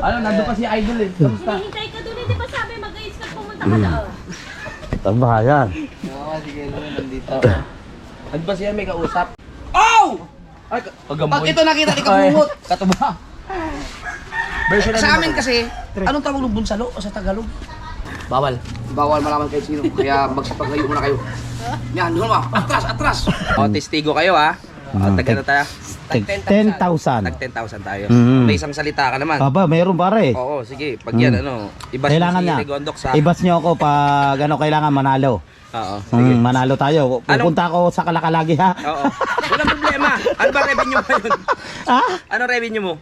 Ano, nandun pa si Idol eh. Kamusta? Hinihintay ka doon, hindi ba sabi mag-ayos ka pumunta ka doon? Tabayan. Oo, sige, nandito. Ano ba siya may kausap? Oh! Ay, pag ito nakita ni Kapungot. Katuba. Sa amin kasi, anong tawag ng bunsalo o sa Tagalog? Bawal. Bawal malaman kayo sino. Kaya magsipag-layo muna kayo. Yan, doon mo. Atras, atras. O, testigo kayo ha. O, taga na tayo. Tag 10,000. Tag 10,000 tayo. Mm. May isang salita ka naman. Aba, mayroon pare. Oo, sige. Pag yan, ano, ibas Kailangan mo si niya. Rigondok sa... Ibas nyo ako pag ano, kailangan manalo. Oo, sige. Manalo tayo. Pupunta ako sa Kalakalagi ha. Oo. Walang problema. Ano ba revenue mo yun? Ha? Ano revenue mo?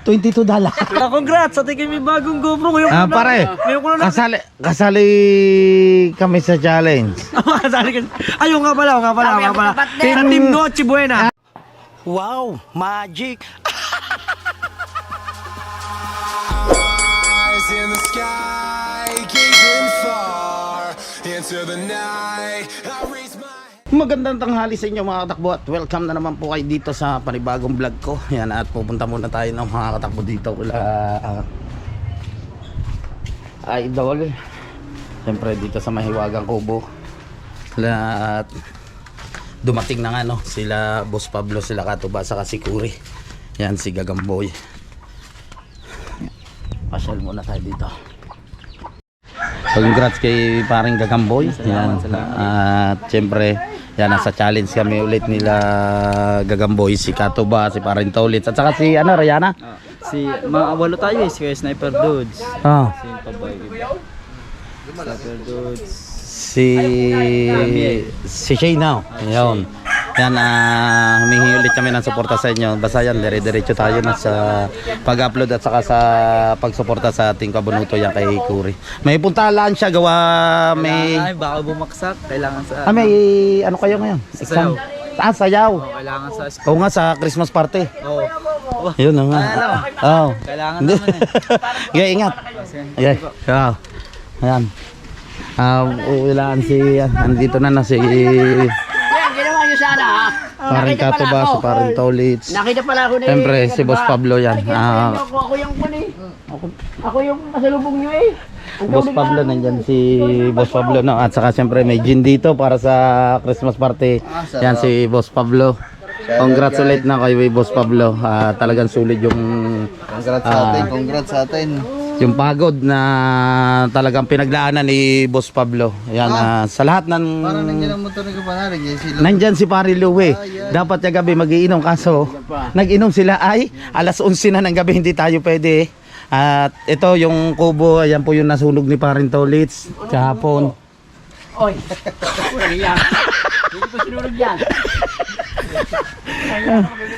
$22. Congrats! Sa tingin may bagong GoPro ko yung Pare, kasali kami sa challenge. Ayun nga pala. Team Noche Buena. Wow, magic. Eyes in the sky, gazing far into the night. I raise my Magandang tanghali sa inyo mga katakbo at welcome na naman po kayo dito sa panibagong vlog ko. Yan, at pupunta muna tayo ng mga katakbo dito kula Idol. Siyempre dito sa Mahiwagang Kubo. At dumating na nga no, sila Boss Pablo, sila Katuba, saka si Kuri. Yan si Gagamboy. Pasyal muna tayo dito. Congrats kay paring Gagamboy. Yan. At siyempre yan, nasa challenge kami ulit nila Gagamboy, si Katuba, si paring Tolitz, at saka si ano, Rayana. Si mga awalo tayo si Sniper Dudes. Oh. Si Pabay. Sniper Dudes. Si Shay now. Ayun. Yan, humingi ulit kami ng suporta sa inyo. Basta yan, dire-diretso tayo na sa pag-upload at saka sa pagsuporta sa ating kabunuto yan kay Kuri. May puntahan siya, gawa may... Ay, baka bumaksak. Kailangan sa... may ano kayo ngayon? Exam? Sayaw. Kailangan sa... Oo nga, sa Christmas party. Oo. Yun na nga. Oo. Kailangan Hindi. naman eh. Okay, ingat. Okay. Wow. Ayan. Uwilaan si... Andito na si... Ginawa niyo sana ha? Paring Katuba, si paring Tolitz. Nakita pala ako ni... Siyempre, si Boss Pablo yan. Ako yung kuni. Ako yung pasalubong niyo eh. Boss Pablo, nandyan si Boss Pablo. No? At saka siyempre may gin dito para sa Christmas party. Yan si Boss Pablo. Congratulate na kay Boss Pablo. Talagang sulit yung... Congrats sa atin. Yung pagod na talagang pinaglaanan ni Boss Pablo. Yan, sa lahat ng... Parang nandiyan ang motor ni Kapanarig. Nandyan si Pari Louie. Dapat yung gabi magiinom, kaso nag-inom sila ay alas 11 na ng gabi, hindi tayo pwede. At ito yung kubo, ayan po yung nasunog ni Parin Tolitz kahapon. Oy. Yan. Hindi ko sinurog yan.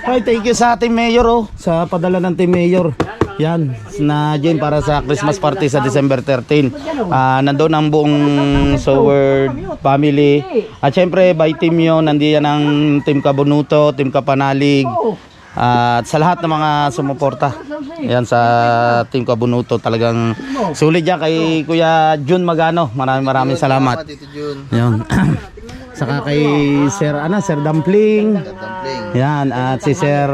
Ay, thank you sa ating mayor sa padala ng team mayor. Yan, na dyan para sa Christmas party sa December 13. Nandun ang buong Soward family. At syempre, by team yun, nandiyan ang Team Kabunuto, Team Kapanalig. At sa lahat ng mga sumuporta. Yan sa Team Kabunuto, talagang sulit yan kay Kuya Jun Magano. Maraming salamat. Yan. Saka kay Sir Dumpling. Yan, at si Sir...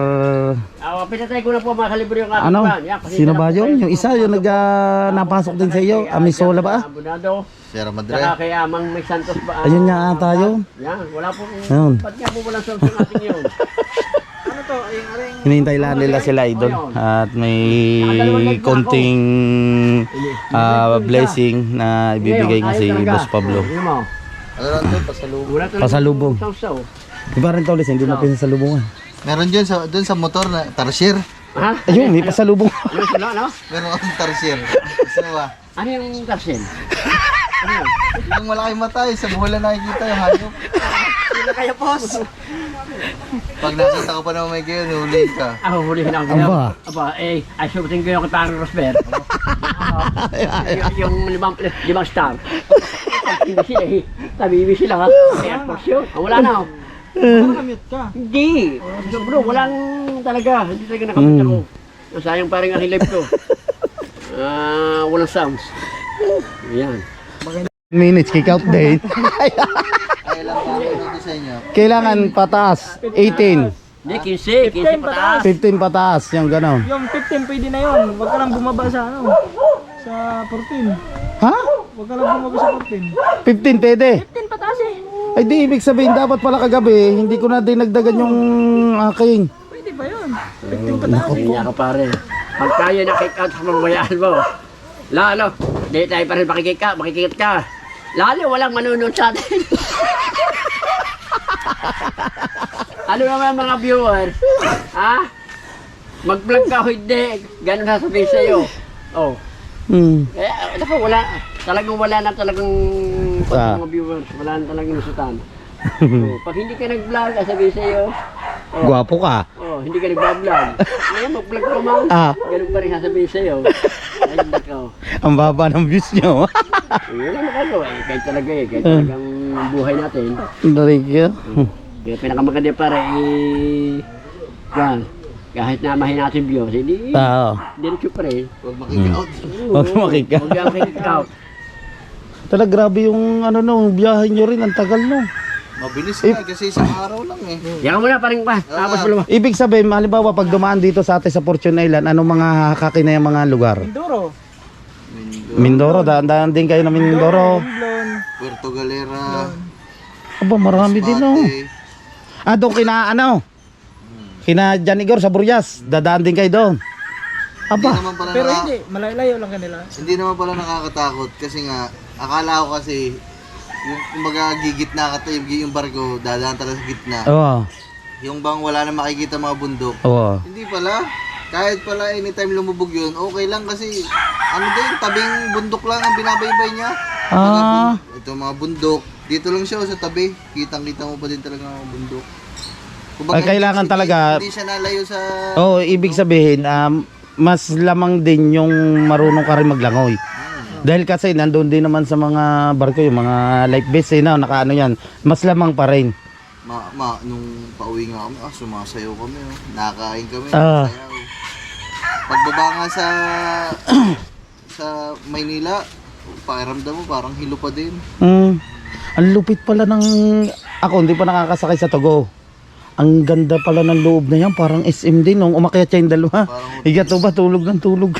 Pinatay ko na po mga kalibre yung aking Ano? pan. Sino ba yun? Yung isa, yung napasok din sa iyo. Amisola ba? Abunado. Sierra Madre. Saka kay Amang May Santos ba? Ayun nga ata yun. Yan, wala po. Ayun. Ba't nga po walang source ng ating yun? Ano to? Yung aring... Hinihintay lang nila sila idol. At may konting blessing na ibibigay nga si Boss Pablo. Ano mo? Ano lang to? Pasalubong. Wala talaga Pasalubong. sausaw. Iba rin Tolis, hindi mo pinasalubungan. Meron dyan doon sa motor na tarsier. Ha? Ayun, may pasalubong. Ano sila, no? Meron akong tarsier. Gusto mo ba? Ano yung tarsin? Yung malaki mata sa buhala nakikita yung hayop. Sila kaya, boss? Pag nakita ko pa naman may gayon, huli ka. Ako, hulihin ako. Aba. Aba, ay subutin ko yung kay Parang Rosber. Yung limang star. Hindi sila eh. Tabibi sila ha. May Air Force yun. Wala na oh. Nakamute ka. Hindi. Bro, walang talaga. Hindi talaga nakamit ako. Sayang parang ang live ko. Walang sounds. Ayan. Minutes, kick out day. Ay, alam ko ano sa inyo. Kailangan pataas, 18. Hindi, 15. 15 pataas. 15 pataas, yung gano'n. Yung 15 pwede na yun. Huwag ka lang bumaba sa ano. Sa 14. Ha? Huwag ka lang bumaba sa 14. 15 pwede? 15 pataas eh. Ay di, ibig sabihin dapat pala kagabi, hindi ko na dinagdagan yung aking. Pwede ba yun? 15 pataas eh. Hindi niya ka pare. Pag tayo na-kick out sa mamayaan mo, lalo, di tayo pa rin makikit ka. Lalo, walang manunod sa atin. Ano naman mga viewers? Ha? Mag-vlog ka o hindi, ganun sasabihin sa'yo. Oh. Eh, naku, wala na talagang mga viewers, wala na talagang nasutan. So, pag hindi ka nag-vlog, sasabihin sa'yo, Gwapo ka. hindi ka nag-vlog. Ngayon, mag-vlog ka man, ganun pa rin sasabihin sa'yo. Ay, nako. Ang baba ng views nyo. Wala na kagawa, kahit talagang buhay natin. Thank you. Kaya pinakamaganda pare, yan, kahit na mahin natin views, hindi diretso pa rin. Huwag makika-out. Huwag makika. Huwag yung kick-out. Talaga grabe yung ano no, biyahe nyo rin, ang tagal no. Mabilis nga kasi isang araw lang eh. Yan mo na paring pa, tapos mo naman. Ibig sabihin, halimbawa pag dumaan dito sa atin sa Fortune Island, anong mga hakakin na yung mga lugar? Mindoro. Mindoro, daan din kayo na Mindoro. Blon. Puerto Galera. Aba, marami din no. Masbate. Doon kina Jan Igor sa Burias, dadaan din kayo doon. Hindi Aba, naman pala Pero hindi, malayo lang kanila. hindi naman pala nakakatakot kasi nga akala ko kasi yung kumbaga gigitna ka tayo yung barko dadaan talaga sa gitna. oo, Yung bang wala na makikita mga bundok. oo. Hindi pala. Kahit pala anytime lumubog yun, okay lang kasi ano din, tabing bundok lang ang binabaybay niya. Ito mga bundok. Dito lang siya sa tabi. Kitang-kita mo pa din talaga mga bundok. Kumbaga, Ay, kailangan talaga- Hindi siya nalayo sa... Oo, ibig sabihin, mas lamang din yung marunong ka rin maglangoy. Dahil kasi nandun din naman sa mga barko, yung mga life vest, nakaano yan, mas lamang pa rin. Nung pauwi nga kami, sumasayaw kami. Nakakain kami. Ah. Sayaw. Pagbaba nga sa Maynila, pakiramdam mo parang hilo pa din. Ang lupit pala ng... Ako, hindi pa nakakasakay sa Togo. Ang ganda pala ng loob na yan, parang SM din nung umakyat siya yung dalawa. Higato ba, tulog ng tulog.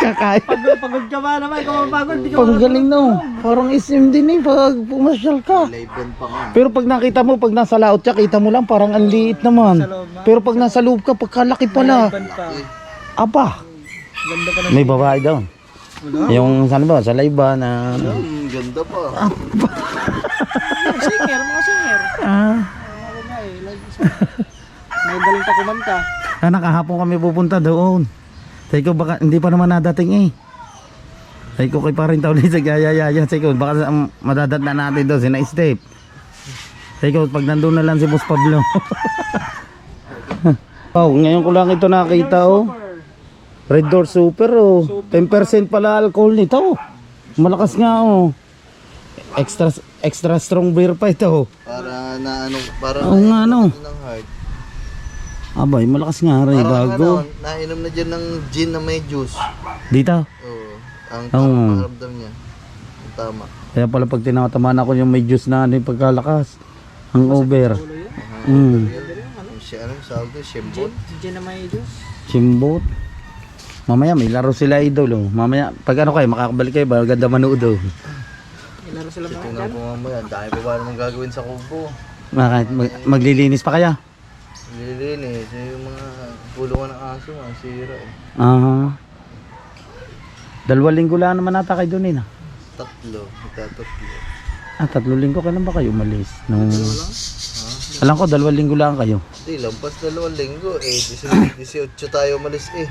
Kakain. Pagod ka ba naman? Kung mapagod, di ka Panggaling no. Parang SM din eh, pag pumasyal ka. Live band pa nga. Pero pag nakita mo, pag nasa laot siya, kita mo lang parang ang liit naman. Pero pag nasa loob ka, pagkalaki pala. Aba, Ganda pa na. may babae daw. Yung saan ba, sa live ba na... Ganda pa. Singer, mga singer. May galing pa kumanta. Nakahapon kami pupunta doon. Sabi ko, baka hindi pa naman nadating eh. Sabi ko kay paring tao sa gaya-yaya. Sabi ko, baka madadat na natin doon, sina-step. Sabi ko, pag nandun na lang si Boss Pablo. Oh, ngayon ko lang ito nakita oh. Red Door Super oh. 10% pala alcohol nito. Malakas nga oh. Extra strong beer pa ito. Para na ano, para Oo nga no. ng heart. Abay, malakas nga rin. Parang Bago. ano, nainom na dyan ng gin na may juice. Dito. Oo. Ang Oo. pakiramdam niya. Ang tama. Kaya pala pag tinatamaan ako yung may juice na ano yung pagkalakas. Ang over. Ano, sabi ko, shembot. Diyan na may juice. Simbot. Mamaya may laro sila idol oh. Mamaya pag ano kayo makakabalik kayo ba ganda manood oh. Ilaro sila mga Tingnan ko mamaya, dahil pa ba naman gagawin sa kubo. Maglilinis pa kaya? Lilinis, yung mga pulungan ng aso, ang sira eh. 2 linggo lang naman nata kayo doon eh. 3, magtatatlo. 3 linggo kailan ba kayo umalis? Nung... Alam ko 2 linggo lang kayo. Hindi, lampas 2 linggo eh. 18 tayo malis eh.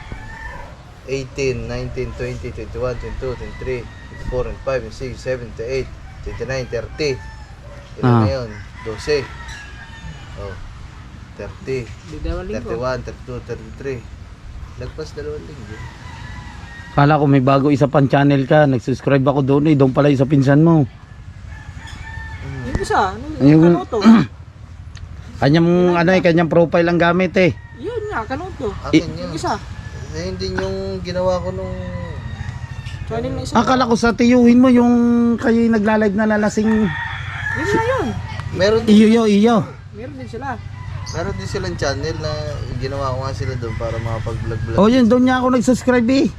18, 19, 20, 21, 22, 23, 24, 25, 26, 27, 28, 29, 30. Ilan na yun? 12. Oh. 30, 31, 32, 33. Lagpas 2 linggo. Kala ko may bago isa pang channel ka. Nag-subscribe ako doon eh. Doon pala isa pinsan mo. Yung isa, Yung- kanuto. Kanyang profile ang gamit eh. Yun nga, kanuto. Akin yun. Yung isa. Eh, hindi yung ginawa ko nung... Channel na isa. Akala ko sa tiyuhin mo yung kayo nagla-live na lalasing. Yun nga yun. Meron Iyo. Meron din sila. Meron din silang channel na ginawa ko nga sila doon para makapag-vlog-vlog. Oh, yun, doon niya ako nag-subscribe eh.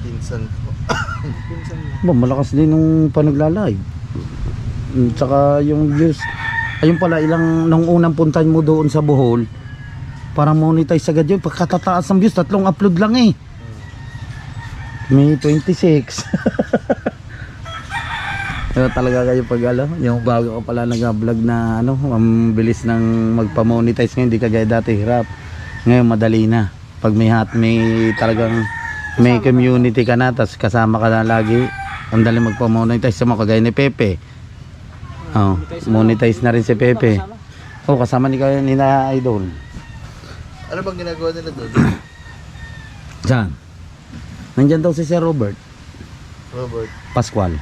Pinsan ko. Ba, malakas din nung panagla-live. Tsaka yung views. Ayun pala, nung unang puntahan mo doon sa Bohol, para monetize agad yun. Pagkatataas ng views, 3 upload lang eh. May 26. Pero talaga kayo pag yung bago ka pala nag-vlog na ang bilis ng magpa-monetize ngayon, hindi kagaya dati hirap. Ngayon madali na. Pag may talagang may community ka na, tas kasama ka na lagi, ang dali magpa-monetize mo kagaya ni Pepe. Oh, monetize na rin si Pepe. Oh, kasama ni na Idol. Ano bang ginagawa nila doon? Diyan. Nandyan daw si Sir Robert Robert. Pascual.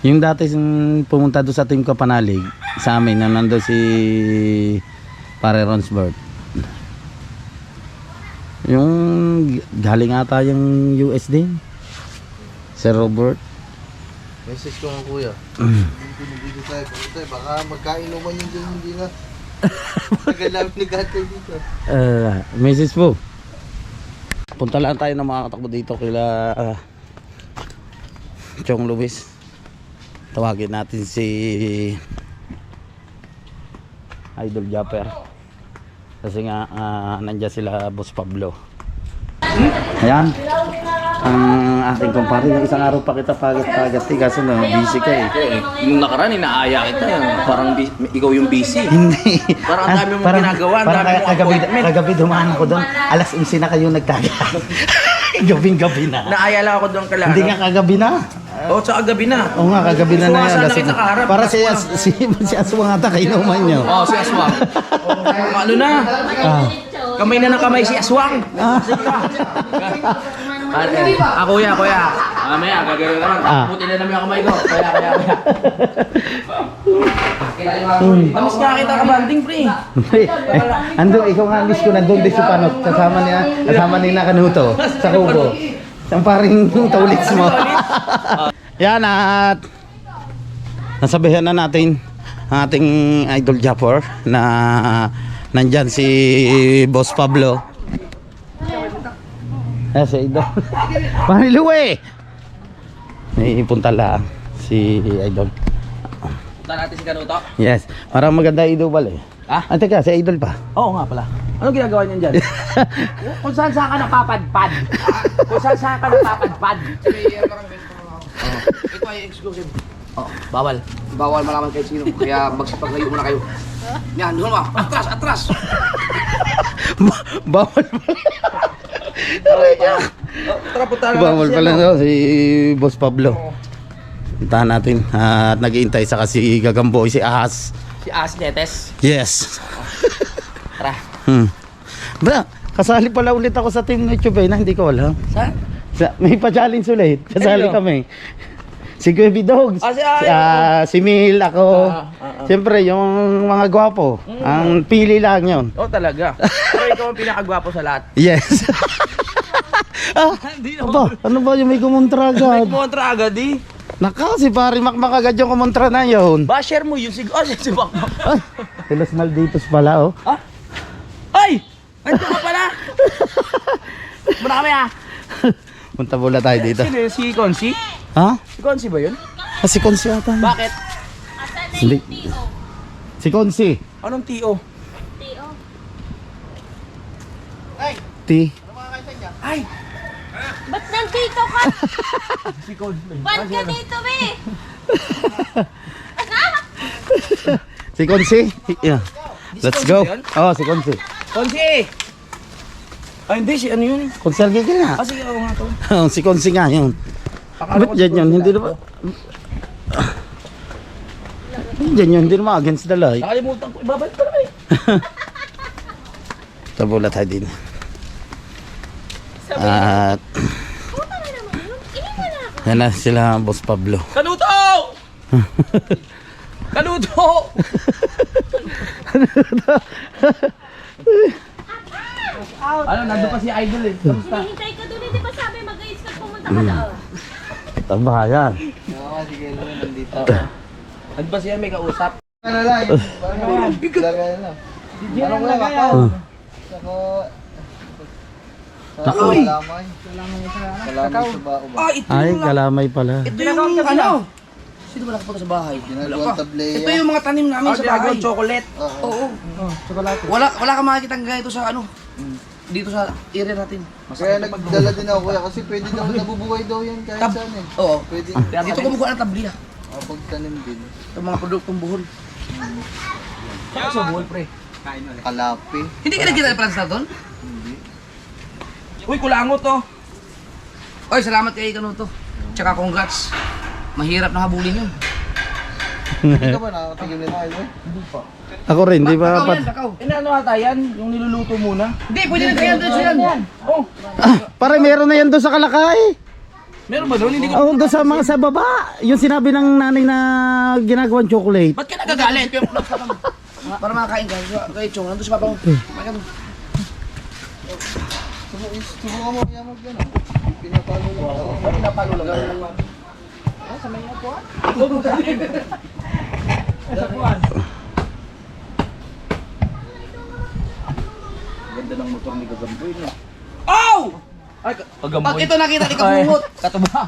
Yung dati pumunta doon sa Team Kapanalig, sa amin, na nandun si Pare Ronsberg. Yung galing ata yung US din. Sir Robert. Message ko nga kuya. Dito tayo. Baka magkainuman yung dyan, hindi na. Tagal namin nag-antay dito. Message po. Punta lang tayo na makakatakbo dito kila Chong Luis. Tawagin natin si Idol Japper. Kasi nga nandiyan sila Boss Pablo. Ayan. Ang ating kumpare, yung isang araw pa kita pagat-pagat kaso na busy ka eh. Nung nakaraan, inaaya kita. Parang ikaw yung busy. Hindi. Parang ang dami mong ginagawa, ang dami mong appointment. Kagabi dumaan ako doon. Alas 11 na kayo nagtaga. Gabing-gabi na. Naaya lang ako doon kala. Hindi nga kagabi na. Oo, sa kagabi na. Oo nga, kagabi na na yan. Sumasana kita kaharap. Para si Aswang ata kainuman nyo. Oo, si Aswang. Ano na? Kamay na ng kamay si Aswang. Kuya. Mamaya, gagawin ka lang. Puti na namin ang kamay ko. Kaya. Amis nga kita ka banding, pre. Ando, ikaw nga miss ko nandun din si Panot. Kasama ni Nakanuto sa Kubo. Ang paring taulits mo. Yan at nasabihan na natin ang ating Idol Japper na nandyan si Boss Pablo. Si Idol. Paniluwi! May punta lang si Idol. Punta natin si Kanuto. Yes. Parang maganda Idol eh. Ah? Teka, si Idol pa. Oo nga pala. Ano ginagawa niyan dyan? Kung saan ka napapadpad. Kung saan ka napapadpad. Ito ay exclusive. Oh, bawal. Bawal malaman kahit sino. Kaya magsipaglayo muna kayo. Yan, doon ba? Atras! Bawal Tara, punta na Bawal pala no, si Boss Pablo. Puntahan natin. At nag-iintay sa kasi Gagamboy, si Ahas. Si As Netes. Yes. Tara. Bra, kasali pala ulit ako sa team YouTube na hindi ko alam. Saan? May pa-challenge ulit. Kasali Hello. kami. Si Guevi Dogs. Si Mil, ako. Siyempre, yung mga gwapo. Ang pili lang yun. Oh, talaga. Pero ikaw ang pinakagwapo sa lahat. Yes. Ano ba yung may kumontra agad? May kontra agad eh. Naka, si pari Makmak agad yung kumontra na yun. Basher mo yun si Bakbak. Si Los Malditos pala, oh. Ay! Andiyan ka pala! Muna kami ah! Punta muna tayo dito. Sino yun? Si Consi? Ha? Si Consi ba yun? Si Konsi ata. Bakit? Hindi. Si Konsi. Anong T.O.? T. Ay! Ba't nandito ka? Si Consi. Ba't ka dito, be? Si Konsi. Yeah. Let's go. Konsi yun? Oh, si Konsi. Consi! Ay, hindi. Si ano yun? Konsi Algigil nga. Sige, ako nga to. Si Konsi nga yun. Akala Ba't ko si dyan yun? Consi Hindi lang. naman. Dyan yun. Hindi naman against the light. Nakalimutan ko. Ibabalik ko naman eh. Tabula tayo din. At yan na sila Boss Pablo. Kanuto! Kanuto! Ano, nandun pa si Idol eh. Kamusta? Hinihintay ka doon, di ba sabi mag-ayos ka pumunta ka doon? Tabayan. Sige, nandito. Ano ba siya may kausap? Ano lang, lagay na. Ano ko lang ako? Saka... Saka kalamay. Kalamay sa bao ba? Ah, ito Ay, yung kalamay pala. Ito yung ano? Sino ba nakapunta sa bahay? Ginagawang tableya. Ito yung mga tanim namin sa bahay. chocolate. Oo. Chocolate. Wala ka makikita ng ganito sa ano. Dito sa area natin. Kaya nagdala din ako kuya kasi pwede daw nabubuhay daw yan kahit saan eh. Oo. Pwede Dito kumukuha ng tabliya. pagtanim din. Itong mga produktong buhol. Saan sa buhol, pre? Kalapi. Hindi ka nagkita ng plants na doon? Uy, kulangot to. Oy, salamat kay Kanuto. Tsaka congrats. Mahirap na habulin yun. Hindi ka ba nakatigil nito kayo? Ako rin, di ba? Kakao yan, kakao. Ano ata yan? Yung niluluto muna. Hindi, pwede na kaya doon yan. Oh, Pare, meron na yan doon sa Kalakay. meron ba doon? Hindi ko. Oh, doon sa mga sa baba. Yung sinabi ng nanay na ginagawang chocolate. Ba't ka nagagalit? Para makakain ka. Kaya Chong, nandun sa papang. Subukan mo kaya mag yan. Pinapalo lang ako. Pinapalo lang. Ganda ng motor ni Gagamboy no. Oh! Ay, Pag ito nakita ni Kabungot. Katuba.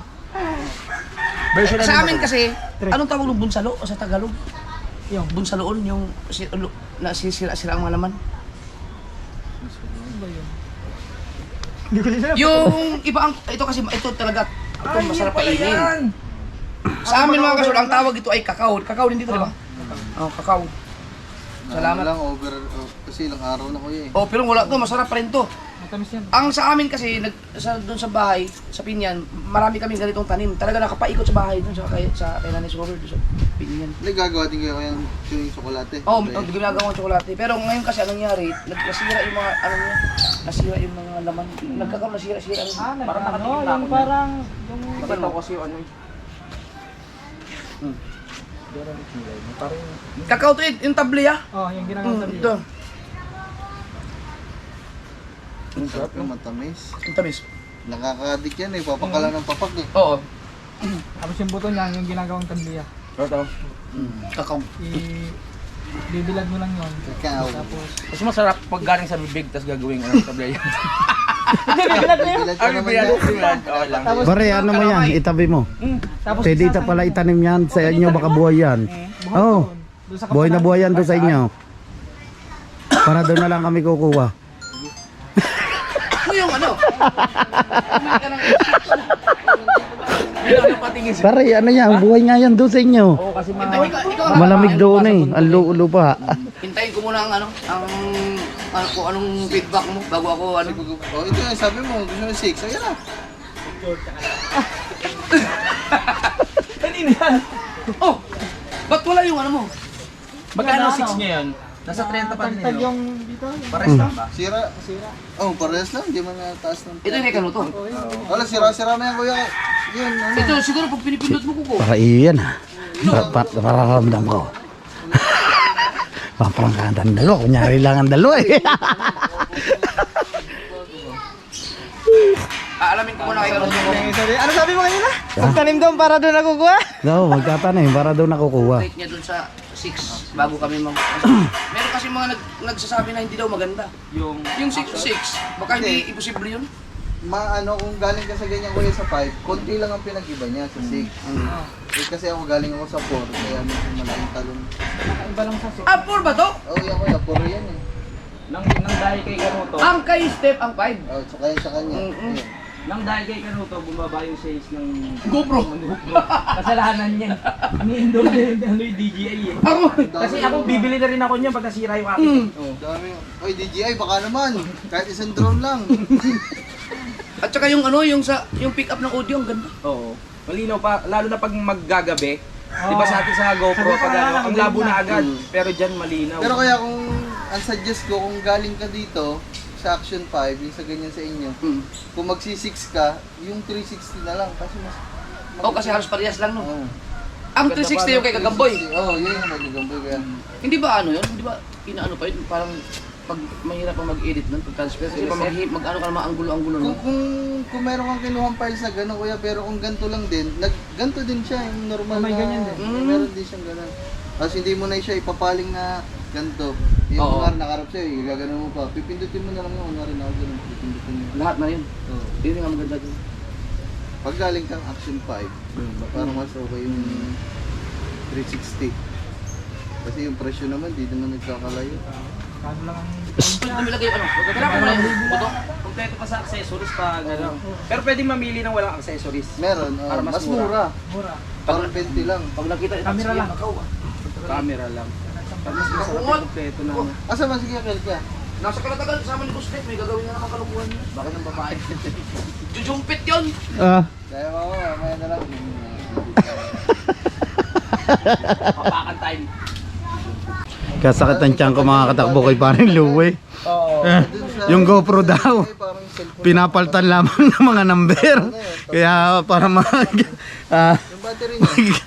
Version Sa amin kasi, anong tawag ng bunsalo o sa Tagalog? Yung Bunsaloon, yung nasisira-sira ang mga laman. Yung iba ang, ito kasi, ito talaga, ito masarap painin. Sa amin mga kasul, ang tawag ito ay kakao. Kakao din dito, di ba? Oh, kakao. Salamat. Lang kasi ilang araw na kuya eh. Oh, pero wala to, masarap pa rin to. matamis yan. Ang sa amin kasi, doon sa bahay, sa Pinyan, marami kaming ganitong tanim. Talaga nakapaikot sa bahay doon sa kay Nanay Robert, doon sa Pinyan. Hindi gagawa din kayo yung tsokolate. Oo, ginagawa ng tsokolate. Pero ngayon kasi anong nangyari, nasira yung mga, ano niya, nasira yung mga laman. Nagkakaroon nasira-sira. Parang yung parang, yung... Nakita ko kasi yung ano Kakao to yung tableya. Oh, yung ginagawa Ito. Ang sarap yung matamis. Ang tamis. Nakakadik yan eh, papakala ng papak eh. Oo. Tapos yung buto niya, yung ginagawang tabliya. Kakao. Bibilad mo lang yun. Kakao. Tapos... Mas masarap pag galing sa bibig tapos gagawin ano tablaya. Bibilad mo yun! Bilad ka naman yan. Okay lang. Tapos, Pare, ano mo yan? Itabi mo. tapos Pwede ita pala itanim yan sa inyo, baka buhay yan. Oo. doon sa Buhay na buhay yan doon sa inyo. Para doon na lang kami kukuha. Ano yung ano? Pare, ano yan? Buhay nga yan doon sa inyo. Oo kasi Ikaw, Malamig doon eh. Ang lupa. hintayin ko muna ang ano, kung anong feedback mo bago ako ano. Oh, ito yung sabi mo, gusto mo 6. Ayan na. Kanina yan! Oh! Ba't wala yung ano mo? magkano 6 ngayon? Nasa 30 pa rin Tagtag yun. yung dito. Pares lang ba? Sira. Oh, parehas lang. Di man nataas ng... Ito yung kay Kanuto. Wala, sira-sira na yan kuya. Yun, ano. Ito siguro pag pinipindot mo kuko. Para iyo yan ha. Pararamdam ko. Parang ang dalo. Kunyari lang ang dalo eh. Aalamin ko muna kay Kanuto. Ano sabi mo kanina? Magtanim doon para doon nakukuha? No, magtatanim para doon nakukuha. Rate niya dun sa 6 bago kami meron kasi mga nagsasabi na hindi daw maganda. Yung 6 to 6, baka hindi imposible yun. Ano, kung galing ka sa ganyan kuya sa 5, konti lang ang pinag-iba niya sa 6. Eh, kasi ako galing ako sa 4, kaya medyo malaking talon. Iba lang sa Ah, 4 ba to? Oh, yan kuya, 4 yan eh. Nang dahil kay Kanuto, Ang kay Step ang 5. Oh, so kaya sa kanya. Mm-mm. Ayun. nang dahil kay Kanuto bumaba yung sales ng GoPro. kasalanan niya. Iniindo na yung DJI eh. Ako. Kasi ako bibili na rin ako niyan pag nasira yung akin. Dami. Oy, DJI, baka naman. Kahit isang drone lang. At saka yung ano, yung pick up ng audio ang ganda. Oo. Malinaw pa, lalo na pag maggagabi. Di ba sa atin sa GoPro pag ano, ang labo na agad. Pero dyan malinaw. Pero kaya kung ang suggest ko, kung galing ka dito sa Action 5, yung sa ganyan sa inyo, kung magsi-6 ka, yung 360 na lang. Kasi mas... Oh, kasi halos parehas lang no. Oo. Ang 360 yung kay Kagamboy. Oo, yun yung magagamboy kaya. Hindi ba ano yun? Hindi ba inaano pa yun? Parang pag mahirap pa mag-edit nun, pag-transfer. Kasi pag mag-ano ka naman, anggulo-anggulo nun. Kung meron kang kinuhang file sa gano'n kuya, pero kung ganito lang din, ganito din siya, yung normal May na... ganyan din. Meron din siyang gano'n. Tapos hindi mo na siya ipapaling na ganito. Yung Oo. kunwari nakarap sa'yo, gagano mo pa. Pipindutin mo na lang yung kunwari na ganun. Pipindutin mo. Lahat na yun. Oo. Yun yung maganda dun. Pag galing kang Action 5, parang mas okay yung 360. Kasi yung presyo naman, di naman nagkakalayo. Kung nilagay ano, kailangan ko na yung buto. Kompleto pa sa accessories pa gano'n. Pero pwede mamili ng walang accessories. Meron, Para mas mas mura. Mura. Parang 20 lang. Pag nakita ito, Camera lang. Camera lang. Pag mas masarap kompleto na. Asa ba sige ka? Nasa Kalatagan, kasama ni Gustet, may gagawin na naman kalukuhan niya. Bakit ng babae? Jujumpit yun! Kaya mamaya na lang. Papakan time. Kasakit ang tiyan ko mga katakbo kay parang Louie. Yung GoPro daw, Parang cellphone. pinapaltan lamang ng mga number. Kaya para Yung battery niya.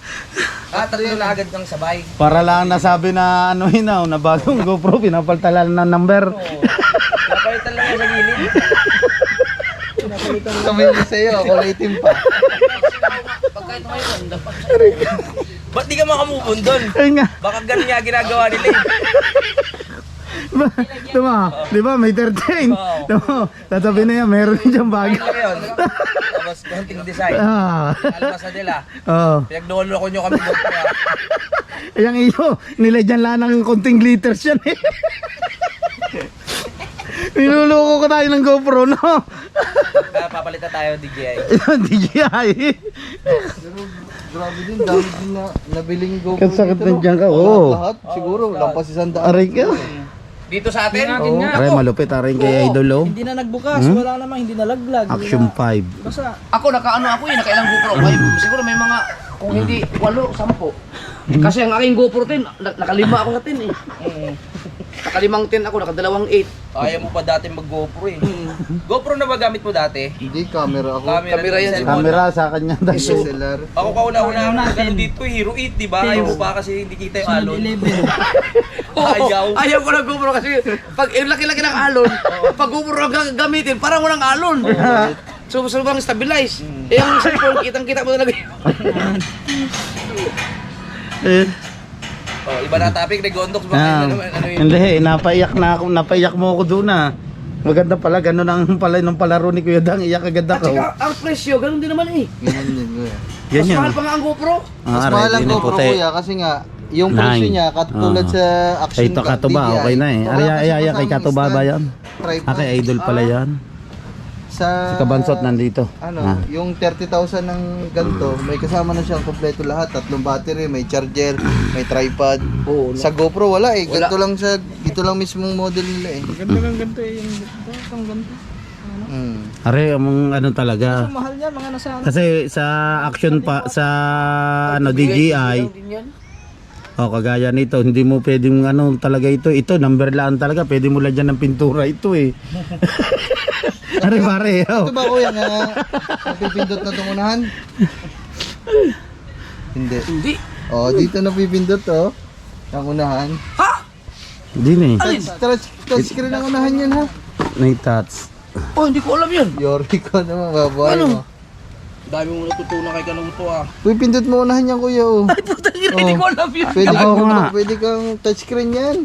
Tatlo na agad kang sabay. para lang nasabi na ano hinaw na bagong GoPro pinapaltan lang ng number. Napalitan lang yung sa gilid. Kamay niya sa'yo, ako itim pa. Pagka ito ngayon, dapat sa Ba't di ka makamubon doon? Ayun nga. Baka ganun nga ginagawa nila eh. Tama, di ba may 13? Tama, tatabi na yan, meron diyang bago. Ano yun? Tapos konting design. Ah, Almasa nila. oh. Pinagnolo ko nyo kami doon. Yang iyo, nilagyan lang ng konting glitters yan eh. Niluloko ko tayo ng GoPro, no? Kaya papalitan tayo DJI. DJI. Grabe din, dami din na nabiling GoPro Kasakit dito, ng no? tiyan ka, oo. Lahat, siguro, lampas 100. Aray ka. Dito sa atin? Oh, aray malupit, aray kay Idol, oh. Hindi na nagbukas, wala namang hindi nalaglag. Action 5. Basta, Ako, nakaano ako eh, nakailang GoPro. Siguro may mga, kung hindi 8, 10. Kasi ang aking GoPro 10, nakalima ako sa 10 eh. Nakalimang 10 ako, nakadalawang 8. Ayaw mo pa dati mag-GoPro eh. GoPro na ba gamit mo dati? Hindi, camera ako. Camera yan. cellphone. Camera sa kanya dahil. SLR. Ako kauna-una ako nagano dito eh, Hero 8, di ba? Ayaw mo pa kasi hindi kita yung alon. 11. Ayaw. Ayaw ko ng GoPro kasi pag yung laki-laki ng alon, pag GoPro ang gagamitin, parang walang alon. So, sobrang stabilize. Eh, yung cellphone, kitang-kita mo talaga. Oh, iba na topic, Negondox ba? Ah, Ano yun? hindi, napaiyak mo ako doon ah. Maganda pala, ganun ang pala nung palaro ni Kuya Dang, iyak agad At ako. saka, ang presyo, ganun din naman eh. Ganyan din, kuya. Mas Ganyan. mahal pa nga ang GoPro. Mas mahal ang GoPro, kuya, kasi nga, yung presyo niya, katulad sa Action Kay Katuba, DJI, okay na eh. wala Ay, kasi kay kasamang Katuba ba stand, yan? tripod. Kay Idol pala yan. Sa Si Kabansot nandito. ano, yung 30,000 ng ganito, may kasama na siyang kompleto lahat, 3 battery, may charger, may tripod. Oo. Sa GoPro wala eh, ganito lang sa dito lang mismong model nila eh. Ganda ng ganito eh. Yung itong ganito. Are, among ano talaga. Ang mahal niya, mga nasa ano. Kasi sa action pa, sa ano, DJI, o kagaya nito, hindi mo pwedeng ano talaga ito. Ito, number lang talaga. Pwede mo lagyan ng pintura ito eh. Are, pare. Ito ba kuya nga napipindot na itong unahan? Hindi. Hindi. Oh, dito napipindot oh. Ang unahan. Hindi na eh. Touchscreen ang unahan yan ha. May touch. Oh, hindi ko alam yun. Yori ko naman, babae mo. Dami mo natutunan kay Kanong to ah. Pipindot mo unahan yan kuya oh. Ay, putang ina, hindi ko alam yun. Pwede Ako kang, nga. pwede kang touchscreen yan.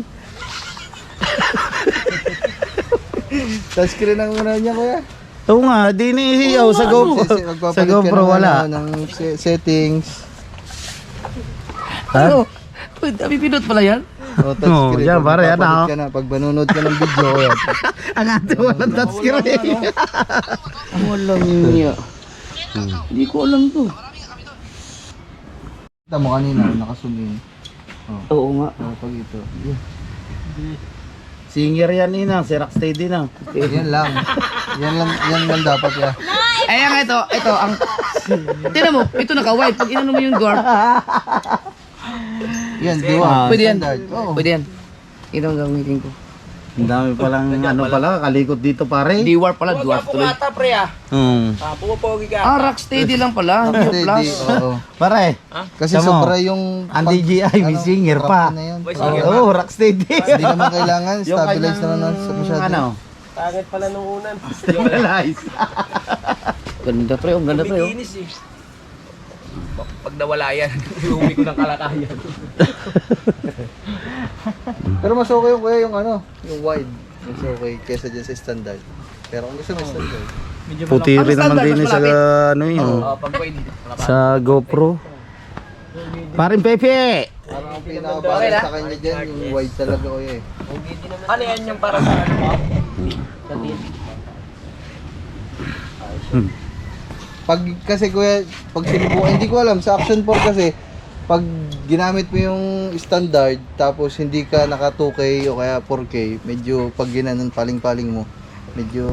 Touchscreen ang unahan niya kuya. Oo nga, di nihiyaw sa GoPro. Magpapalit Sa ka GoPro ng, wala. ano, ng settings. Ha? Ano? Uy, dami pinot pala yan. O, touchscreen. yan, pare, yan, Magpapalit ah. ka na. Pag manunod ka ng video, yan. Ang ate walang touchscreen. Walang niya. Hindi ko alam to. Kita mo kanina, nakazoom in. Oo nga. Pag ito. Singer yan ina, si Rocksteady na. Yan lang. Yan lang dapat ya. Ayan ito, ang... Tignan mo, ito naka-white. Pag inano mo yung dwarf, Yan, diwa. pwede yan. Standard. Oo. Pwede yan. Ito ang gagamitin ko. Ang dami palang ano pala, kalikot dito pare. Dwarf pala, dwarf tuloy. Pumata pre ah. Pumapogi ka. Ah, Rocksteady lang pala, hindi Steady, plus. oo. Pare, Kasi Tama. sobra yung... ang DJI may singer pa. Na yan. May Oo, singer oh, Rocksteady. Hindi naman kailangan. Yung Stabilize kanyang, naman sa masyado. ano, Target pala nung unan. stabilize. Ganda pre, ang ganda pre. Oh. Bikinis eh. Pag nawala yan, iuwi ko ng kalakayan. Pero mas okay yung kuya yung ano, yung wide. Mas okay kesa dyan sa standard. Pero kung gusto mo standard. Puti rin naman din sa ano yun. Pag pwede. Sa GoPro. Parin Pepe! Parang ang pinaka-bagay sa kanya dyan, yung wide talaga kuya eh. Ano yan yung para sa ano mo? Sa TV? Pag kasi kuya, pag sinubukan, hindi ko alam, sa Action 4 kasi, pag ginamit mo yung standard, tapos hindi ka naka 2K o kaya 4K, medyo pag ginanon paling-paling mo, medyo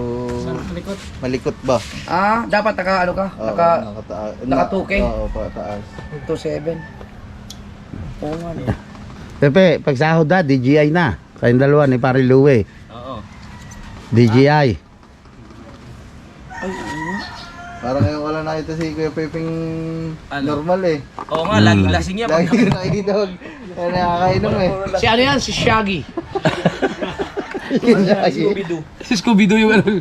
malikot ba? Ah, dapat naka ano ka? Oo, naka 2K? Oo, pataas. 2.7. Oo nga. Pepe, pag sahod na, DJI na. Kayong dalawa ni Pare Louie. Oo. DJI. Parang ngayon wala nakita si Kuya Pepeng Ano? normal eh. Oo nga, lagi lasing niya. Lagi ko nakikita wag nakakainom eh. Si ano yan? Si Shaggy. Scooby-Doo. Si Scooby-Doo yung ano.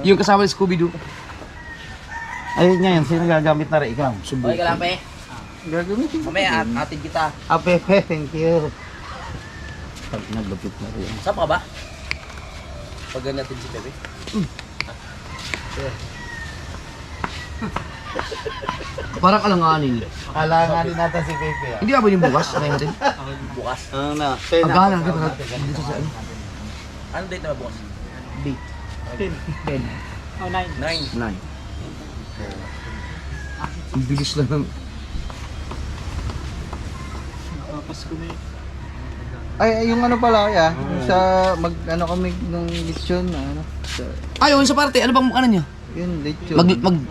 Yung kasama ni Scooby-Doo. Ayun nga yan, sino gagamit na rin ikaw? Okay ka lang, pe. Gagamitin ko. Mamaya, atid kita. Ah, Pepe, thank you. Pag naglupit na rin. Saan ka ba? Pag natin si Pepe. Parang alanganin. Alanganin natin si Pepe ah. Hindi ba yung bukas? Ano natin? Bukas. Ano na? Agalan natin para dito sa ano. Ano date na bukas? Date. 10. Oh, 9. 9. 9. Ang bilis lang ng... Pasko na yun. Ay, yung ano pala kaya, yung sa ano kami nung lechon, ano? Ay, yun sa parte. Ano bang ano niya? Yun, lechon.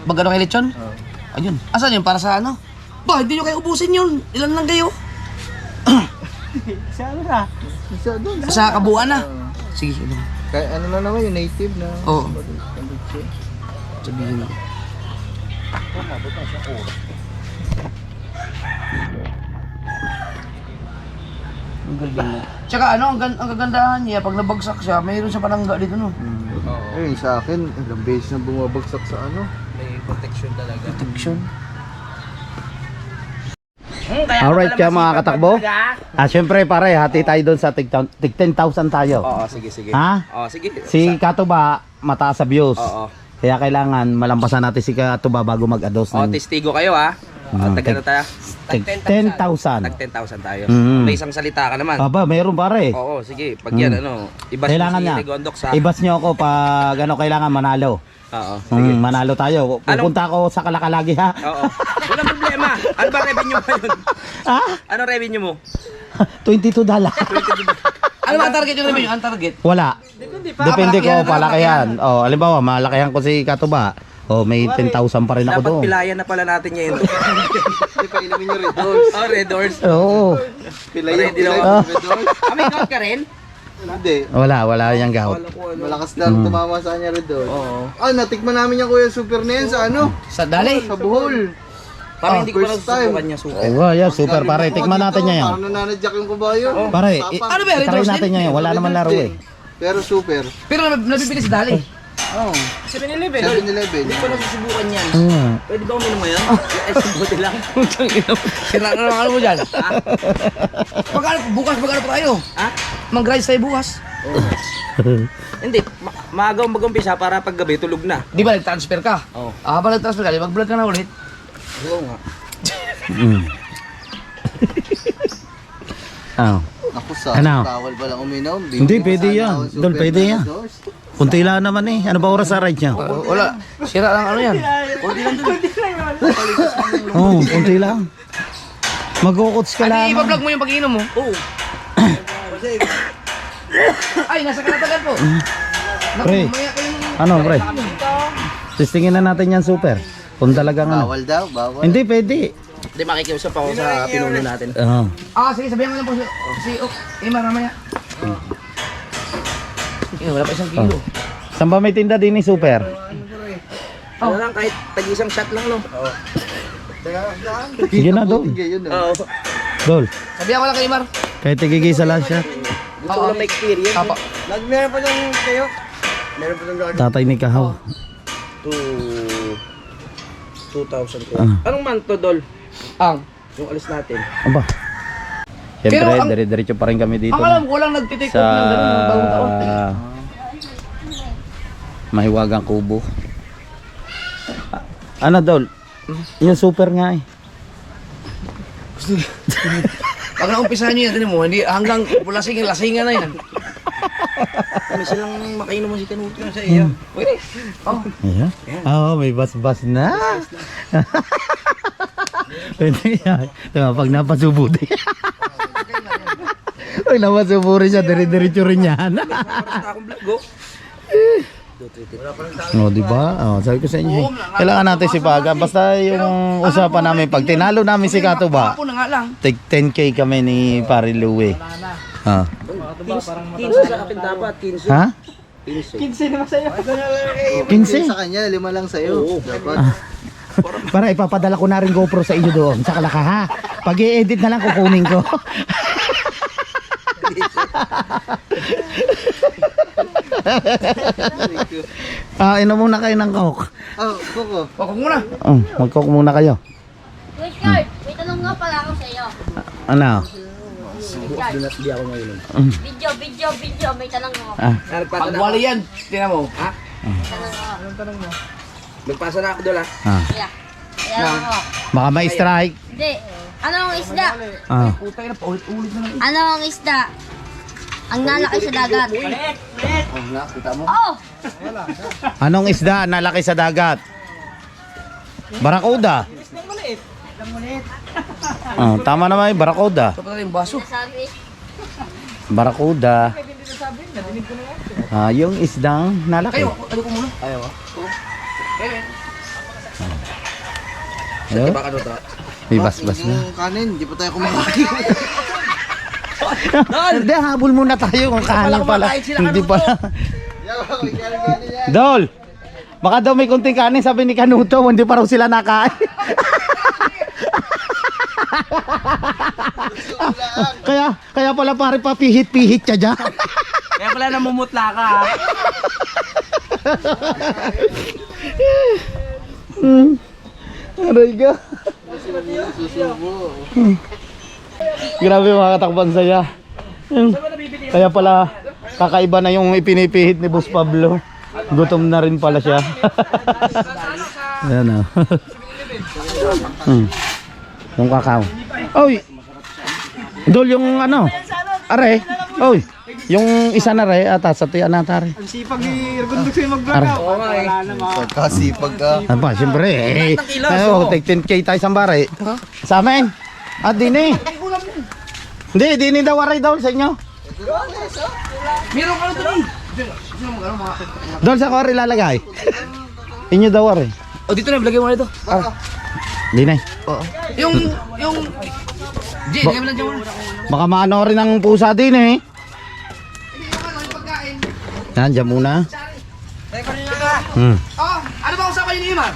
Mag ano kay lechon? Oo. Ayun. Asan yun? Para sa ano? Ba, hindi nyo kayo ubusin yun. Ilan lang kayo? Sa ano na? Isa doon. Sa kabuuan na. Oo. Sige, ano. Kaya ano na naman yung native na. Oo. Lechon. Sabihin ako. Ang galing mo. Tsaka ano, ang kagandahan niya, pag nabagsak siya, mayroon siya panangga dito, no? Eh, sa akin, ilang beses na bumabagsak sa ano. May protection talaga. Protection. Alright kaya mga katakbo. Syempre pare, hati tayo doon sa tig 10,000 tayo. Oo, sige, sige. Ha? Oo, sige. Si Katuba, mataas sa views. Oo. Kaya kailangan malampasan natin si Katuba bago mag-ados Oo, ng testigo kayo ha. Taga na tayo. tig 10,000. Tag 10,000 tayo. Mm. May isang salita ka naman. Aba, meron pare. Oo, sige. Pag yan, ano, ibas Kailangan mo niya. si Regondok sa... Ibas nyo ako pag ano kailangan manalo. Oo, sige. Manalo tayo. Pupunta ako sa Kalakalagi ha. Oo. Walang problema. Ano ba revenue mo yun? Ha? Ano revenue mo? $22. Ano ba ang target yung revenue? Ang target? Wala. Depende ko palakihan. Oh, halimbawa malakihan ko si Katuba. Oh, may 10,000 pa rin ako Dapat doon. pilayan na pala natin ngayon. Hindi pa ilamin yung Red Doors. Oh, Red Doors. Oo. Pilayan, Hindi pilayan naman. yung Red Doors. May gout ka rin? Hindi. Wala yang gout. Malakas lang tumama sa kanya Red Doors. Oo. Ah, natikman namin yung Kuya Super na yan sa ano? Sa dali. Sa Bohol. Parang hindi ko first lang time. susubukan niya super. Oh, yeah, super pare. Tikman natin niya yan. Parang nananadyak yung kabayo. Pare, Ano ba, Red try Doors natin din? niya yan. Wala naman laro eh. Pero super. Pero nabibili sa dali. Oo. 7-Eleven. 7-Eleven. Hindi ko na susubukan yan. Hmm. Pwede ba uminom mo yan? Ay, subuti lang. Sira na naman ano mo dyan. Bukas mag-ano pa tayo? Ha? Mag-rise tayo bukas. Hindi. Maagaw mag-umpisa para paggabi tulog na. Di ba nag-transfer ka? Oo. Habang nag-transfer ka, mag-vlog ka na ulit. Oo nga. Oh. Ako sa Ano? bawal ba lang uminom? Hindi, pwede Sana yan. ako Dol, super pwede na yan. Red Doors. Kunti lang naman eh. Ano ba oras sa ride niya? Wala. Sira lang ano yan. Oo, kunti lang. Mag-uuts ka Ano lang. iba-vlog mo yung pag-inom mo? Oo. Ay, nasa kalatagan po. Naku, Pre. mamaya ko yung... Ano, pre? Testingin na natin yan, super. Kung talagang ano. Bawal daw, bawal. Hindi, pwede. Hindi, makikiusap ako sa pinuno natin. Oo. Sige, sabihan mo lang po si Ima mamaya. Wala pa isang kilo. Saan ba may tinda din ni super? Ano lang, kahit tag-isang shot lang, no? Sige na, Dol. Sige, yun ah. Oo. Dol, Sabihan ko lang kay Imar. kahit tigigisa lang siya. Gusto ko lang may experience. Apa. Meron pa lang kayo? Meron pa lang Tatay ni Kahaw. 2,000 ko. Ano? Anong month to, Dol? Yung alis natin. Aba. Siyempre, Pero ang- dire-diretso pa rin kami dito. Ang alam ko lang nagtitake Sa off ng gano'n yung bagong taon. Mahiwagang kubo. Ano, Dol? Yung super nga eh. Pag naumpisahan nyo yan, tinan mo, hindi hanggang lasingan na yan. Kami silang makainom mo si Kanuto sa iyo. Pwede. Oh. Ayan. Oo, may bas-bas na. Pwede yan. Diba, pag napasubo din. Pag napasubo rin siya, dire-diretso rin yan. No, di ba? Oh, sabi ko sa inyo. Kailangan natin si Baga. Basta yung usapan namin, pag tinalo namin si Kato ba, Ako na nga lang. take 10K kami ni Pare Louie. Ha? 15 sa akin dapat, 15. Ha? 15 naman sa'yo. 15? Sa kanya, 5 lang sa'yo. Dapat. Para ipapadala ko na rin GoPro sa inyo doon sa Kalaka ha. Pag i-edit na lang kukunin ko. Inom muna kayo ng coke. Oh, Coco. Ako muna. Mag-coke muna kayo. Wait, Kurt. May tanong nga pala ako sa iyo. Ano? Video. May tanong ako. Pagwali yan, tinan mo. Ha? Tanong ako. Nagpasa na ako doon Kaya. Kaya ako. Baka may strike. Hindi. Ano ang isda? Putay na, paulit-ulit na lang. Ano ang isda? Ang nalaki sa dagat. Kita mo? Oh! Anong isda nalaki sa dagat? Barakuda. Tama naman yung barakuda. Ito pala yung baso. Sabi. Barakuda. Yung isdang nalaki. Kayo, ano ko muna? Ayaw ah. Hello? Baka ano to? May basbas na. Yung kanin, di pa tayo kumakain. Hindi, habol muna tayo kung kanin pala. kumakain sila, Hindi Kanuto. pala. Dol! Baka daw may kunting kanin, sabi ni Kanuto, hindi pa raw sila nakain. kaya pala pare papihit-pihit siya dyan. Kaya pala namumutla ka. Aray ka. Grabe mga katakbang saya. Kaya pala kakaiba na yung ipinipihit ni Boss Pablo. Gutom na rin pala siya. Ayan o. Yung kakao. Oy! Dol yung ano? Are. Oy! Yung isa na re, ata sa tiyan na tare. Ang sipag ni Ergundog sa'yo mag-vlog. Wala naman. Kasipag ka. Ano pa, siyempre eh. Take 10K tayo sa bare. Sa amin. At dini. Hindi, dini daw aray daw sa inyo. Meron ka na ito eh. Doon sa kore lalagay. Inyo daw aray. O dito na, lagay mo na ito. Dini. Yung... Jay, lagay mo lang dyan muna. Baka maano rin ang pusa din eh. Yan, dyan muna. Oh, ano ba usapan yun ni Imar?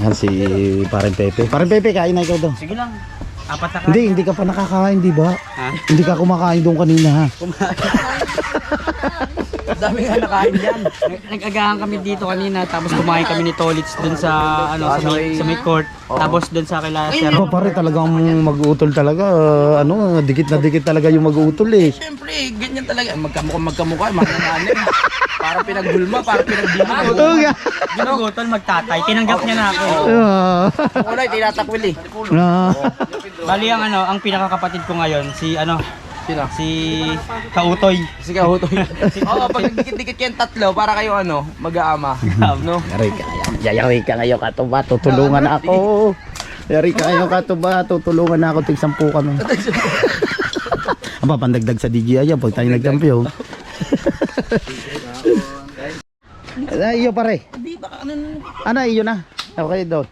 Yan si Pareng Pepe. Pareng Pepe, kain na ikaw daw. Sige lang. Apat na Hindi ka pa nakakain, di ba? Hindi ka kumakain doon kanina ha. Dami nga nakain dyan. Nag-agahan kami dito kanina, tapos kumain kami ni Tolits dun sa sa may court. Tapos dun sa kila Sir. Oh, pare talagang mag-uutol talaga. Dikit na dikit talaga yung mag-uutol eh. Siyempre, ganyan talaga. Magkamukha, makanaanin. Parang pinaggulma, parang pinagbima. Ginugutol magtatay, tinanggap niya na ako. Wala, tinatakwil eh. Bali ang pinakakapatid ko ngayon, si Sino? si Kautoy. Sige, hutoy. Oo, pag nagdikit-dikit kayong tatlo, para kayo mag-aama. No? Yari ka ngayon katuba, tutulungan ako. Yari ka ngayon katuba, tutulungan ako. Tig-10 kami. Aba, pandagdag sa DJI yan pag tayo nagkampiyon. Iyo pare. Ano, iyo na. Okay doon.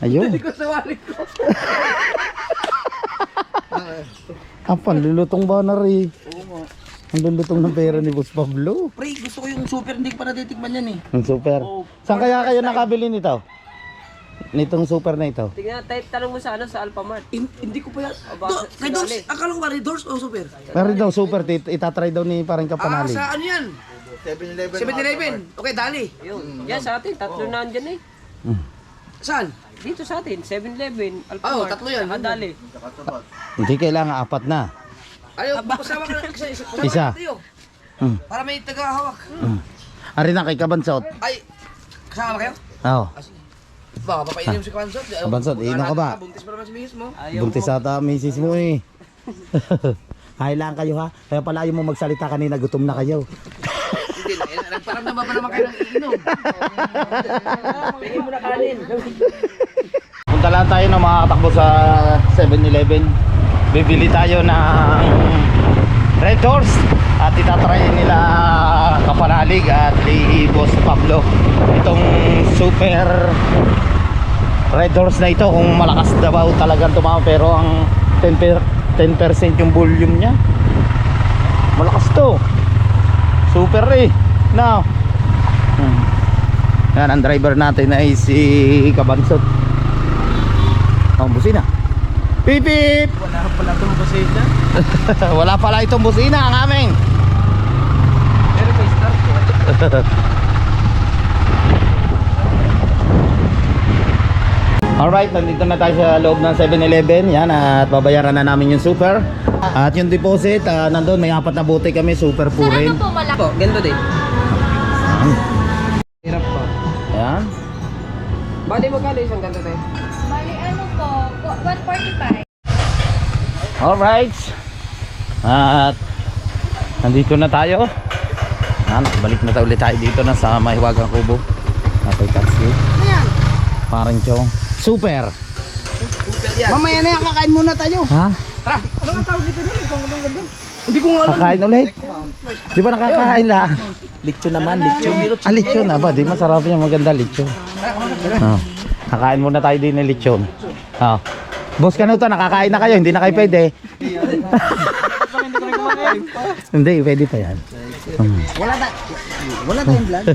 Ayun. Panlulutong ba na rin? Ang lulutong ng pera ni Boss Pablo. Pre, gusto ko yung super, hindi ko pa natitikman yan eh. Ang super. Saan kaya kayo nakabili nito? Nitong super na ito? Tingnan, tanong mo sa sa Alphamart. Hindi ko pa yan. Kay Doors, akala ko ba rin Doors o super? Meron daw super, itatry daw ni parang kapanalig. Sa ano yan? 7-Eleven. Okay, dali. Yan sa atin, tatlo na andyan eh. Saan? Dito sa atin, 7-Eleven, Oo, Alphamart. tatlo yan. Dali. Hindi kailangan apat na. Ayaw, pasama ka na isa. Isa. Tayo. Hmm. Para may taga-hawak. Ari na kay Kabansot. Ay, kasama kayo? Oo. Baka papainom si Kabansot. Kabansot, inom ka ba? Buntis pa naman si Mihis mo. Buntis ata misis mo eh. Hay lang kayo ha. Kaya pala ayaw mo magsalita kanina, gutom na kayo. Hindi, nagparamdam ba naman kayo ng iinom? Pingin mo na kanin. Punta lang tayo na makakatakbo sa 7-Eleven. Bibili tayo ng Red Horse at itatry nila Kapanalig at ni Boss Pablo itong super Red Horse na ito, kung malakas daw talagang tumawa, pero ang 10% yung volume niya. Malakas to. Super eh. Now. Yan ang driver natin ay si Kabansot. Oh, busina. Pip pip. Wala pala itong busina. Wala pala itong busina ang amin. Pero may start ko. Alright, nandito na tayo sa loob ng 7-Eleven. Yan, at babayaran na namin yung super. At yung deposit, nandun may 4 na bote kami, super po rin. po malaki? Po, ganito din. Hirap po. Yan. Bali magkano isang ganito din? Bali ano po, 145. Alright. At nandito na tayo. Yan, balik na tayo ulit tayo dito na sa Mahiwagang Kubo. Napay taxi. Parang chong. Super. Mamaya na yan, kakain muna tayo. Ha? Ano nga tawag dito nun? Hindi ko nga alam. Kakain ulit? Di ba nakakain lang? Lechon naman, lechon. Ah, lechon na ba? Di masarap yan, maganda lechon. Oh. Kakain muna tayo din ng lechon. Oh. Boss Kanuto, nakakain na kayo, hindi na kayo pwede. Hindi, pwede pa yan. Wala tayong vlog.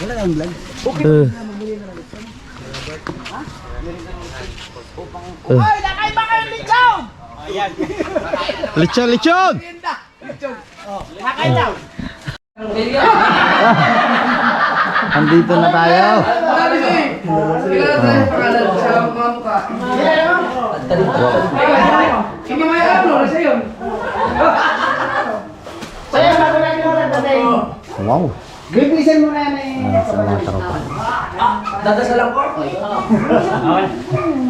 Wala tayong vlog. Hoy, nakay ba kayo lechon? Lechon, lechon! Andito na tayo. Wow. Bibilisan mo na yan eh. Sa mga tropa. Dadasalan ko.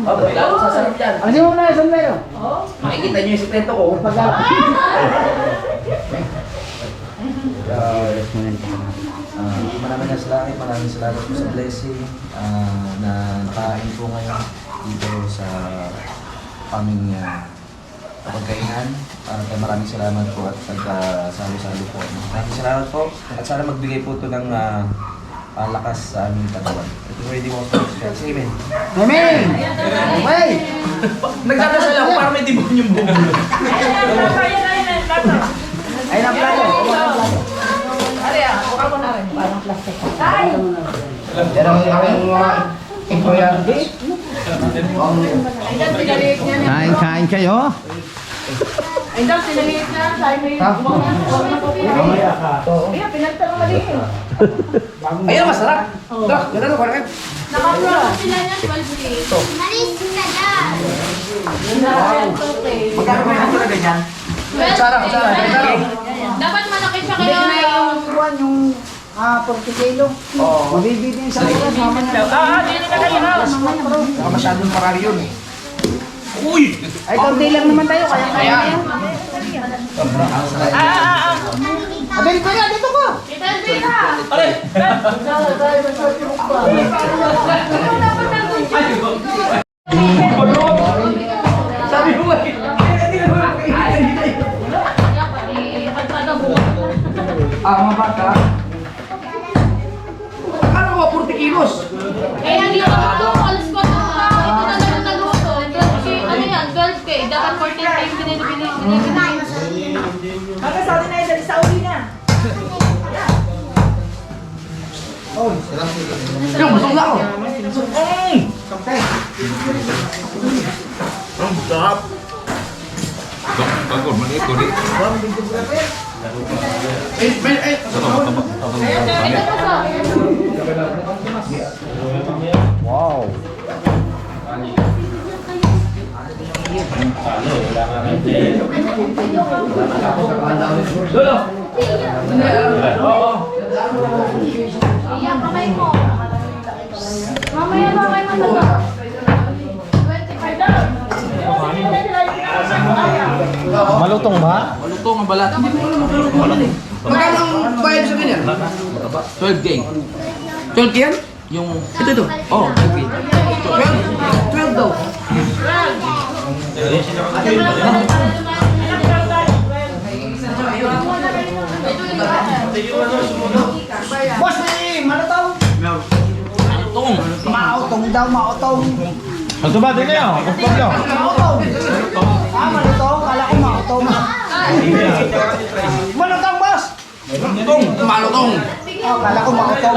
Okay, lalo sasarap yan. Ano mo na yung sombrero? Makikita niyo yung sikreto ko. Maraming salamat po sa blessing na nakain po ngayon dito sa aming pagkainan. Maraming salamat po at pagkasalo-salo po. Maraming salamat po at sana magbigay po ito ng lakas sa aming katawan. Ito ready mo sa Say amen. Amen! Okay! Nagdadasal ako para may demonyong bumulot. Ay na plato. Pero yung mga employee, Kain kayo. ayun masarap. Ganun ko rin. Naka-promote sila niya 12 days. Malis na dyan. Magkano ba yung talaga dyan? Kutsara. Kutsara. Dapat malaki siya kaya yung 40 kilo. Oo. Mabibili sa ulas. Baka masyadong marami yun eh. Uy! Ay, kaunti lang naman tayo. Kaya yan. Abel ko yan, dito ko! Sabi mo ba? Mga bata. Ano ko, 40 kilos? Eh, hindi ko ito. Alas 4 pa. Ito na lang nagluto. 12K. Ano yan? 12K. Dapat 14K yung binibili. Hanggang sa atin na yun, sa uli na. Yung, busog na ako. Ang sarap. Bagod, maliit ko di. Ito pa sa. Wow. Iyak kamay mo. Mamaya matanda. 25 daw. Malutong ba? Malutong ang balat. Magkano ang bayad sa ganyan? 12 gang. 12 yan? Yung... Ito. Oh, 12 gang. 12 daw. Boss, malutong. Malutong. Mautong daw, mautong. Ito ba din kayo? Mautong. Malutong. Kala ko mautong. Malutong, boss. Malutong. Kala ko mautong.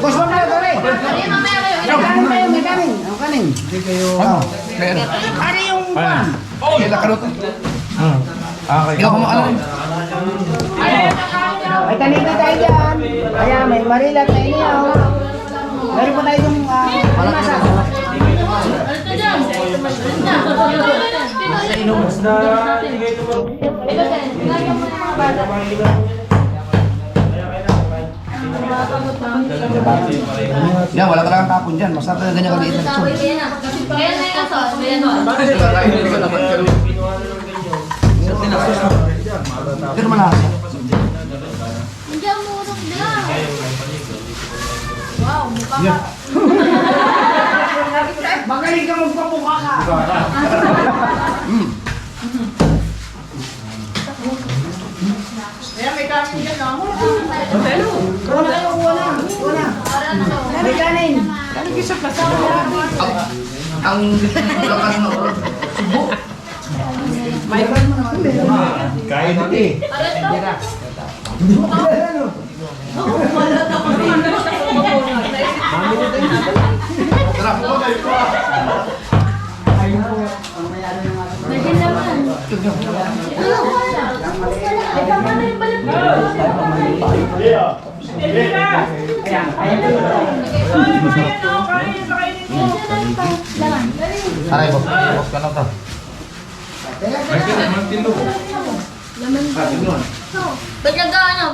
Boss, wag na ito rin. May kanin. Ang kanin. Ano yung pan? Oh, kailan ka luto? Okay. Ikaw kumakain. May kanina tayo dyan. Kaya may marilat na iniyaw. Meron pa tayo yung masa. Yan, wala talagang tapon dyan. Masarap na ganyan kaliit na lechon. Kaya na yung sauce. Pero malasa. Hindi ang murong nila. Wow, mukha ka. Magaling ka magpapukha ka. Kaya may kanin dyan, no? Wala. May kanin. Ang lakas ng subo. Kain natin. Lagyan naman. Ay, tama na yung balat mo. Aray, boss. Boss ka na to. Ba't nag-ano?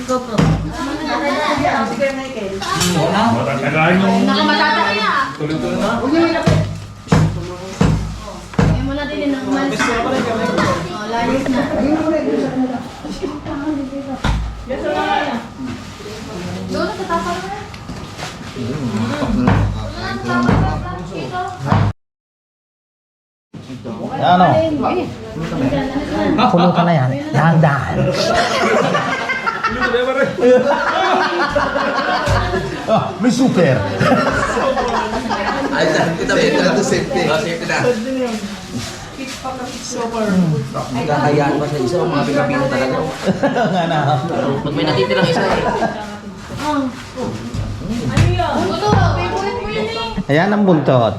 GoPro. Nakamatata na. Kaya mo natin yun ang malis. Layos na. Doon, tatapal na. Ano? Pulo ka na yan. Dahan-dahan. May super. Ay, kita ito safety. Safety na. Nakakayaan pa sa isa, mga Pilipino talaga. Nga na. Pag may natitirang isa eh. Ito, favorite mo yun eh. Ayan ang buntot.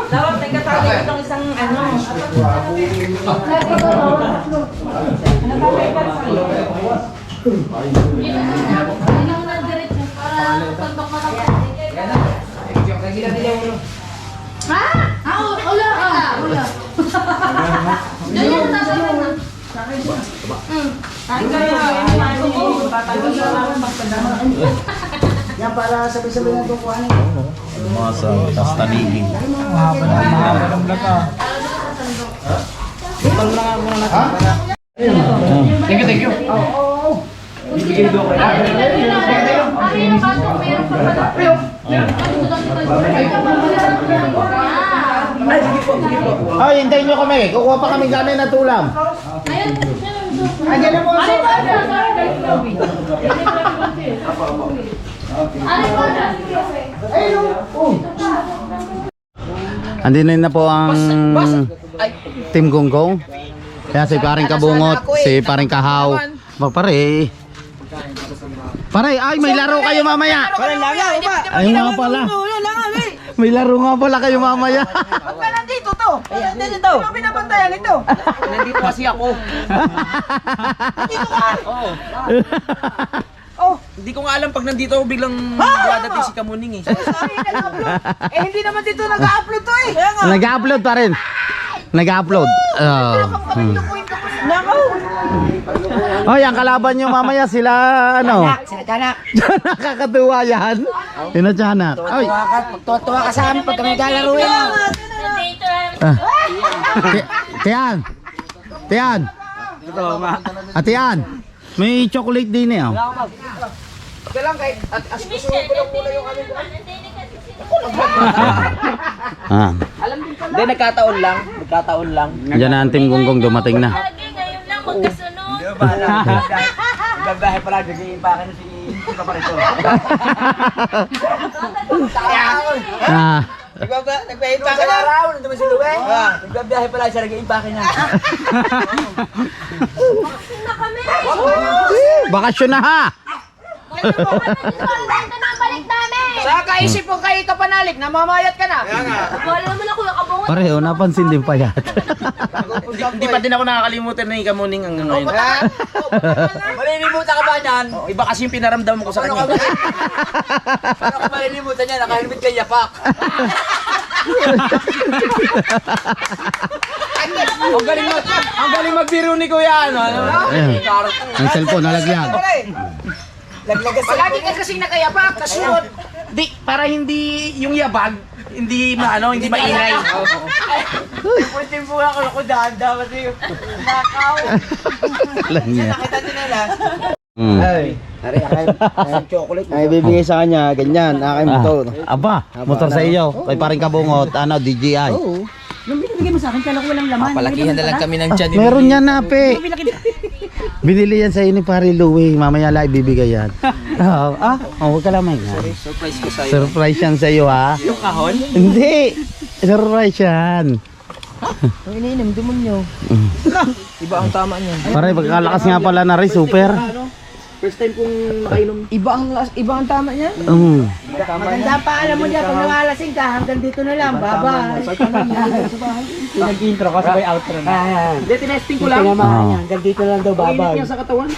Dapat nagkatagay itong isang ano. Ilang na diretso para pagtok matapos. Ha? Ula. Ula. Ganyan, tatapos na. Yan para sabi-sabi na itong kuhanin. Masa, tas tanigin. Mahaba ng vlog ka. Thank you. Ay, hintayin nyo kami. Kukuha pa kami gamit na tulam. Ayan na po. Andin na po ang Team Gonggong. Kaya si paring Kabungot, si paring Kahaw. Pare. Pare, ay may laro kayo mamaya. Parang langaw ba? Ayun nga pala. May laro nga pala kayo mamaya. Ba't nandito to? Nandito. Sino binabantayan ito? Nandito kasi ako. Hindi ko nga alam pag nandito ako biglang dadating si Kamuning eh. Sorry, nag-upload. Eh, hindi naman dito nag-upload to eh. Kaya nga. Nag-upload pa rin. Nag-upload. Nako. Oy, ang kalaban nyo mamaya sila ano? Sila Tiyanak. Nakakatuwa yan. Sino Tiyanak? Oy. Tuwa ka sa amin pag kami naglalaro yan. Tiyan. Tiyan. Tiyan. May chocolate din eh. Oh. Okay lang kahit as gusto ko lang muna yung ano. Ah. Hindi, nagkataon lang. Diyan na ang Team Gonggong dumating na. Lagi ngayon lang magkasunod. Nagbabahe pala, gagawin pa akin si Paparito. Ah. Nagbabahe pa akin na. Nandun si Luwe. Nagbabahe pala siya, nagbabahe pa akin na. Bakasyon na ha. Sa kaisip mo kay Kapanalik, namamayat ka na. Wala naman ako nakabungot. Pareho, napansin din pa yan. Hindi pa din ako nakakalimutan na yung Kamuning hanggang ngayon. Malilimutan ka ba niyan? Iba kasi yung pinaramdam ko sa kanya. Paano ka malilimutan niya? Nakahelmet kay Yapak. Ang galing magbiro ni Kuya ano? Ayan. Ang cellphone nalagyan. Palagi ka kasing nakayapak, kasunod. Di, para hindi yung yabag, hindi maano, hindi maingay. Putin po ako danda kasi nakaw. Lang yan. Nakita din nila. chocolate. Ay, bibigay sa kanya, ganyan. Akin mo to. Aba, motor sa iyo. Kay paring kabungot, ano, DJI. Nung binibigay mo sa akin, kala ko walang laman. Palakihan na lang kami ng tiyan. Meron yan na, pe. Binili yan sa iyo ni Pare Louie. Mamaya lang ibibigay yan. Huwag ka lamay nga. Surprise ko sa'yo. Surprise yan sa iyo, ha? Yung kahon? Hindi. Surprise yan. Ang iniinom, demonyo. Iba ang tama niyan. Pare, pagkalakas nga pala na rin, super. First time kong makainom. Iba ang tama niya. Maganda pa, alam mo dyan, pag nangalasing ka, hanggang dito na lang, bye-bye. Nag-intro ka sabay outro na. Hindi, tinesting ko lang. Hanggang dito lang daw, Mainit babay. niya sa katawan.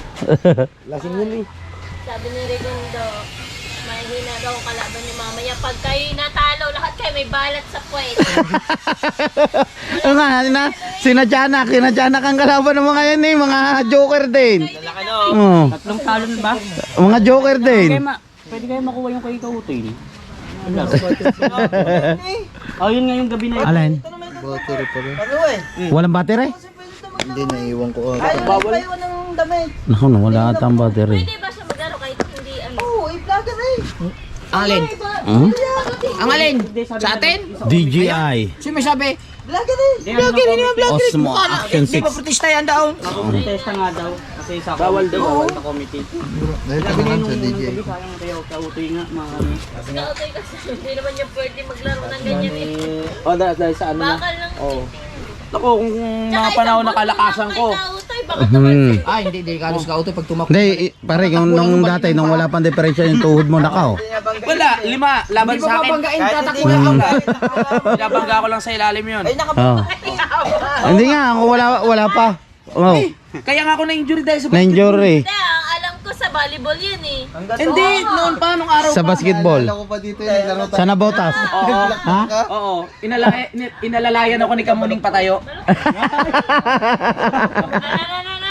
Lasing yun eh. Sabi ni Redondo, mahina daw ang kalaban ni mamaya. Pag kayo natalo, lahat kayo may balat sa puwet. Oo nga, sinadyanak ang kalaban ng mga yan eh, mga joker din. Tatlong talon ba? Mga joker din. Pwede kayo makuha yung kay Kautoy. Yun nga yung gabi na yun. Alin? Battery pa rin. Walang battery? Hindi, naiwan ko. Bawal. Iwan ng damit. Naku, wala ata ang battery. Pwede ba siya maglaro kahit hindi ano? Oo, i-vlogger eh. Alin? Hmm? Ang alin? Sa atin? DJI. Sino may sabi? Vlogger eh. Vlogger, hindi naman vlogger. Osmo Action Hindi ba 6. protesta yan daw? Protesta nga daw. Kasi sa bawal sa committee. Dahil ka naman sa DJ. Sayang kayo Kautoy nga. Kautoy kasi hindi naman niya pwede maglaro ng ganyan eh. Dahil sa ano na. Bakal lang. Ako, kung mga panahon na kalakasan ko. Kautoy, bakit naman Ay, hindi kalos ka auto pag tumakbo. Hindi, pare, nung dati, nung wala pang diferensya yung tuhod mo nakaw. Wala, 5. Laban Hindi ko sa akin. babanggain, tatakbo Wala lang. Binabangga ko lang sa ilalim yun. Oh. Hindi nga, ako wala pa. Oh, Kaya nga ako na-injury dahil sa na-injury. Hindi, ang alam ko sa volleyball yun eh. Hindi, noon pa, nung araw Sa pa. basketball. Ako pa dito yung naglaro tayo. Sa nabotas. Ha? Oo, inalalayan ako ni Kamuning patayo.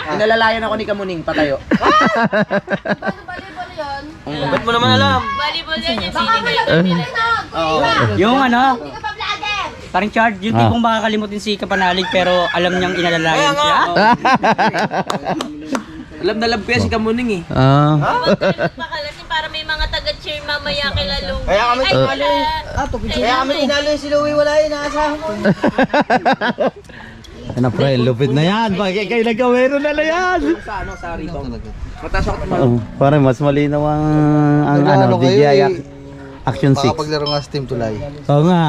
Inalalayan ako ni Kamuning patayo. Volleyball yun. Ba't mo naman alam? Volleyball yun yung sinigang. Oo. Yung ano, Hindi ka pa vlogger. parang Chard, yung tipong makakalimutin si Kapanalig pero alam niyang inalalayan siya. Alam na love ko yan si Kamuning eh. Pakalasin para may mga taga-cheer mamaya kay Lalong. Kaya kami Ay, tinalo kila- Kaya kami tinalo si Louie, wala yun, naasahan ko. Ano pre, lupit na yan. Kayo nagkawero na yan. Sa ano, sa rito. Mataas ako tumalong. Oh, pare, mas malinaw ang Pero ano kayo, DJI eh, Action 6. Makapaglaro nga sa Team Tulay. Oo nga.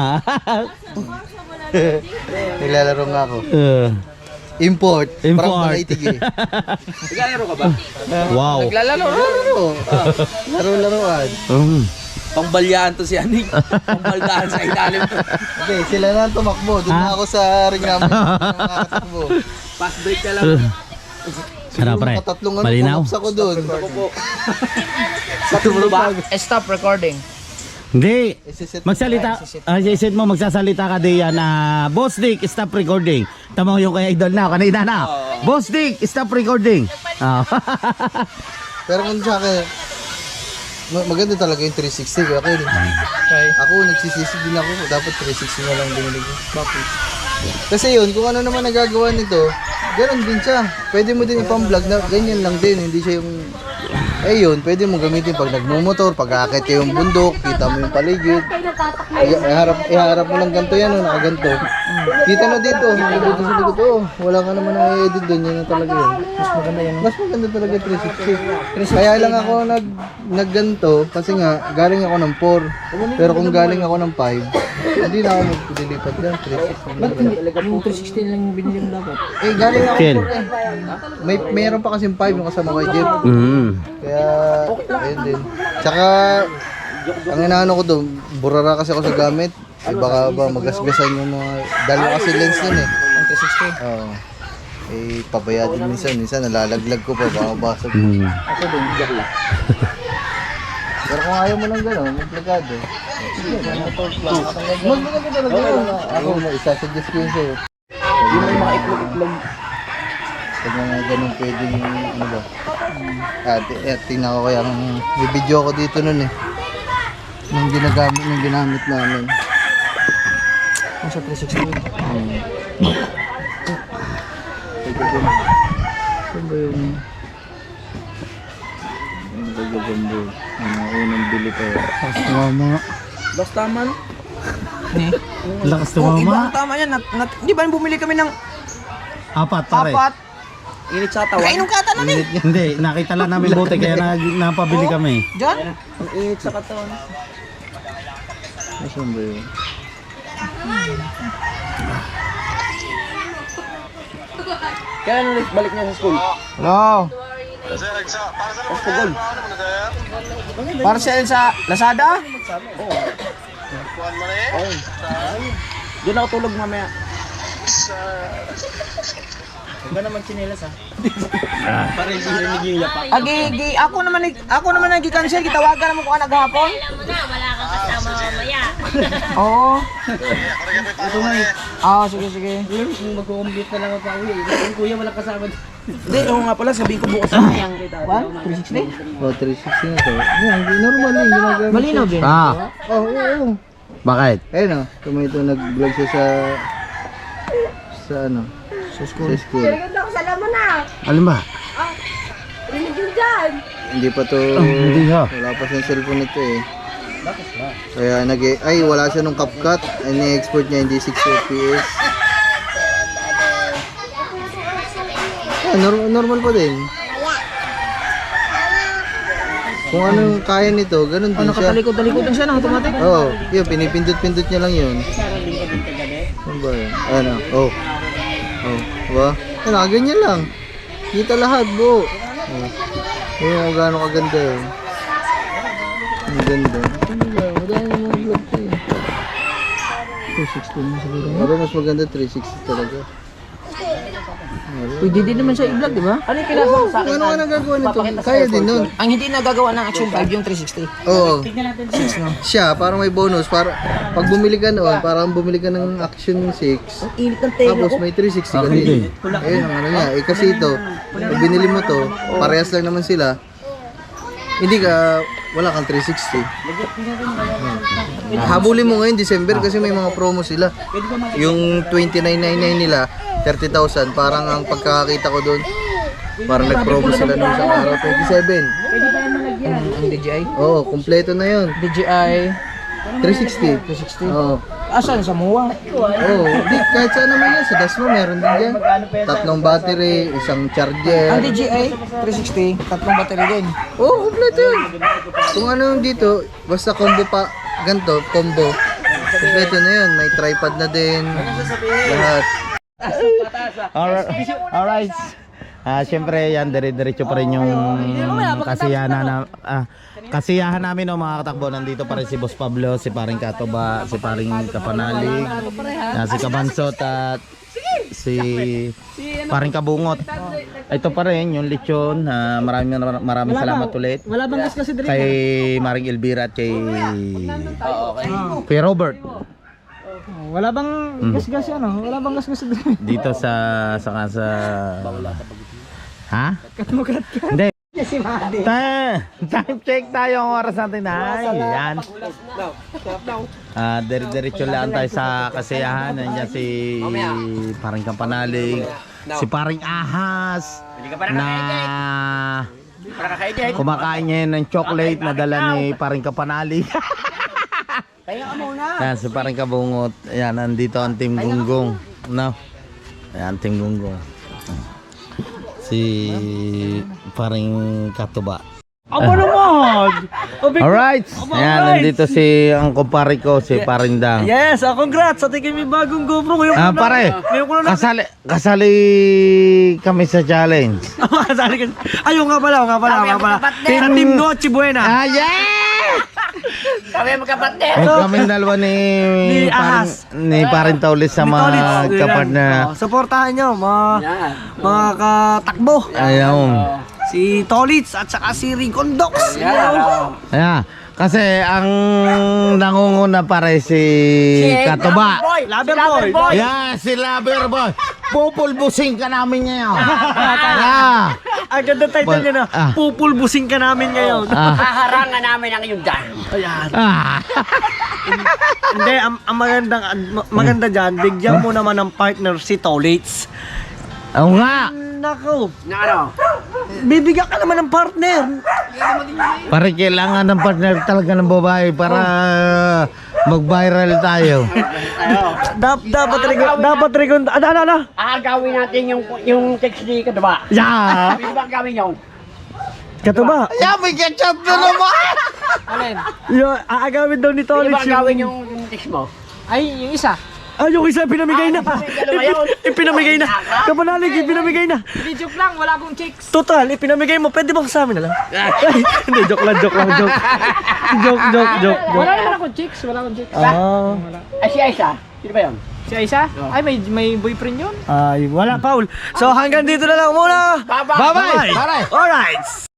Naglalaro nga ako. Import. Import. Parang malaitig eh. Naglalaro ka ba? Wow. Naglalaro. Laro-laruan. Pangbalyaan to si Aning. Pangbaldahan sa ilalim. Okay, sila na ang tumakbo. Doon na ako sa ring namin. Nakatakbo. Fast break ka lang. Ano pre? Matatlong Malinaw? pull-ups ako doon. Stop recording. Hindi. Isisit- Magsalita. Isit mo, magsasalita ka diyan na Boss Dick, stop recording. Tama mo yung kaya idol na, kanina na. Boss Dick, stop recording. Oh. Pero kung sa akin, maganda talaga yung 360 ko. Ako, nagsisisi din ako. Dapat 360 na lang binili ko. Bakit? Kasi yun, kung ano naman nagagawa nito, ganoon din siya. Pwede mo din ipang-vlog na ganyan lang din. Hindi siya yung... Eh yun, pwede mo gamitin pag nagmumotor, pag aakit kayo yung bundok, kita mo yung paligid. Iharap mo lang ganito yan, nakaganto. Kita na dito, dito sa likod. Oh, wala ka naman na-edit doon, yun na talaga yun. Mas maganda yun. Mas maganda talaga 360. Kaya lang ako nagganto, kasi nga, galing ako ng 4. Pero kung galing ako ng 5, hindi na ako magdilipat yan, 360. Yung 360 lang yung binili mo dapat. Eh, galing ako Ken. 4 eh. Meron pa kasing 5 yung kasama kay Jeff. Kaya, ayun din. Tsaka, ang inaano ko doon, burara kasi ako sa gamit. Eh, baka ba magasgasan yung mga, dahil kasi lens nun eh. Ang 360? Oo. Eh, pabayadin minsan nalalaglag ko pa, baka basag. Ako din, joke lang. Pero kung ayaw mo ng gano'n, may plagado. Magmaganda talaga yun. Ako, isasuggest ko yun sa'yo. Yung may mga iklog-iklog. Pag mga ganun pwedeng, ano ba? Tingnan ko kaya, may video ako dito nun eh. Nung ginamit namin. Nasa 360. Saan ba yung... Ano ba gagamba yun? Unang bili pa yun. Mama. Basta man. Lakas Oh, tumama. ibang tama yan. Di ba bumili kami ng Apat pare. 4? Init sa tawan. Kainong kata na ni. Hindi, nakita lang namin buti kaya napabili kami. Diyan? Ang init sa katawan. Saan ba yun? Kailan ulit balik niya sa school? Hello. Parcel sa Lazada? Doon ako tulog mamaya. Huwag ka naman chinelas ha. Para hindi narinig yung yapak. Ako naman nag-cancel. Gitawagan naman ko naghapon. Alam mo na, wala kang kasama mamaya. Oo. Ito na eh. Ah, sige. Mag-complete na lang ako pa uwi. Yung kuya walang kasama. Hindi, oo nga pala. Sabihin ko bukas na yung 360? Oh, 360 na to. Yan, normal yung ginagamit. Malinaw din. Oo. Bakit? Ayun o, ito nag-vlog siya sa ano? Sa school. Ganda ko sa laman na. Alin ba? Rinig yun dyan. Hindi pa to, Hindi ha. wala pa siyang cellphone nito eh. Kaya wala siya nung CapCut. Ay, ni-export niya hindi 6 FPS. Normal pa din. Kung anong kaya nito, ganun din siya. Nakatalikod-talikod lang siya ng automatic. Oo, yun, pinipindot-pindot niya lang yun. Ano ba yun? Ano? Oh. Diba? Ganyan lang. Kita lahat, buo. Ayun kung gaano kaganda yun. Ang ganda. Madami mga vlog ko eh. 260 mo siguro. Pero mas maganda 360 talaga. Pwede din naman siya i-vlog, di ba? Ano yung pinasa mo sa akin? Ano ka nagagawa nito? Kaya din nun. Ang hindi nagagawa ng Action 5 yung 360. Oo. Siya, parang may bonus. Pag bumili ka noon, parang bumili ka ng Action 6. Init ng tenga Tapos ko. may 360 ka din. Ayun ang ano niya. Eh kasi ito, pag binili mo to, parehas lang naman sila. Hindi ka, wala kang 360. Habulin mo ngayon December kasi may mga promo sila. Yung 29.99 nila, 30,000. Parang ang pagkakakita ko doon, parang nag-promo sila nung isang araw, 27. Ang DJI? Oo, kompleto na yun. DJI 360. 360. Oo. Asan? Sa MUA? Oo, di, kahit saan naman yan. Sa Dasma meron din dyan. 3 battery, isang charger. Ang DJI 360, 3 battery din. Oo, kompleto yun. Kung ano yung dito, basta combo pa, ganito, combo. Kompleto na yun. May tripod na din. Lahat. Alright. Siyempre yan, dire-diretso pa rin yung kasiyahan namin no, mga katakbo. Nandito pa rin si Boss Pablo, si Paring Katoba, si Paring Kapanalig, si Kabansot at si Paring Kabungot. Ito pa rin yung lechon. Maraming salamat ulit. Wala bang gas kasi Kay Maring Elvira at kay Robert. Wala bang gas yan, oh? Wala bang gas Dito sa ha? Hindi. Time check tayo ang oras natin ay. Yan. Diretso lang tayo sa kasiyahan. Nandiyan si Paring Kampanalig, si Paring Ahas na kumakain niya ng chocolate na dala ni Paring Kapanalig. Yan, si Paring Kabungot. Ayan, nandito ang Team Gunggong. No? Ayan, Team Gunggong. Si Paring Katuba. Aba naman! Alright! Ayan, nandito si ang kumpare ko, si Paring Dang. Yes, congrats! Sa tingin may bagong GoPro ko yung Pare, kasali kami sa challenge. Ayun nga pala. Sa Team Noche Buena. Yeah! Kami magkapatid. Kami dalawa ni Paring Taulis sa mga kapartner. Supportahan nyo, mga katakbo. Ayun. Si Tolitz at saka si Ricondox. Ayan. Kasi ang nangunguna pare si Katuba. Lover boy. Yeah, si Lover Boy. Pupulbusing ka namin ngayon. Ang ganda title niya na, pupulbusing ka namin ngayon. Haharangan namin ang iyong dyan. Ayan. Hindi, ang maganda dyan, bigyan mo naman ng partner si Tolitz. Oo nga. Nako. Na ano? Bibigyan ka naman ng partner. Pare, kailangan ng partner talaga ng babae para mag-viral tayo. Dapat Rigon. Ano? Gawin natin yung text ni Katuba. Yeah. Pwede ba gawin yun? Katuba. Yeah, may ketchup na naman. Alin? Aagawin daw ni Pwede Tolitz ba gawin yung text mo? Ay, yung isa. Yung isa pinamigay na. Ipinamigay na. Kapanalig, ipinamigay na. Hindi, joke lang. Wala akong chicks. Total, ipinamigay mo. Pwede ba sa amin na lang? Hindi, joke lang. Joke. Wala naman akong chicks. Ay, si Aisha. Sino ba yun? Si Aisha? Ay, may boyfriend yun? Ay, wala, Paul. So, hanggang dito na lang muna. Bye-bye. Pare. Alright.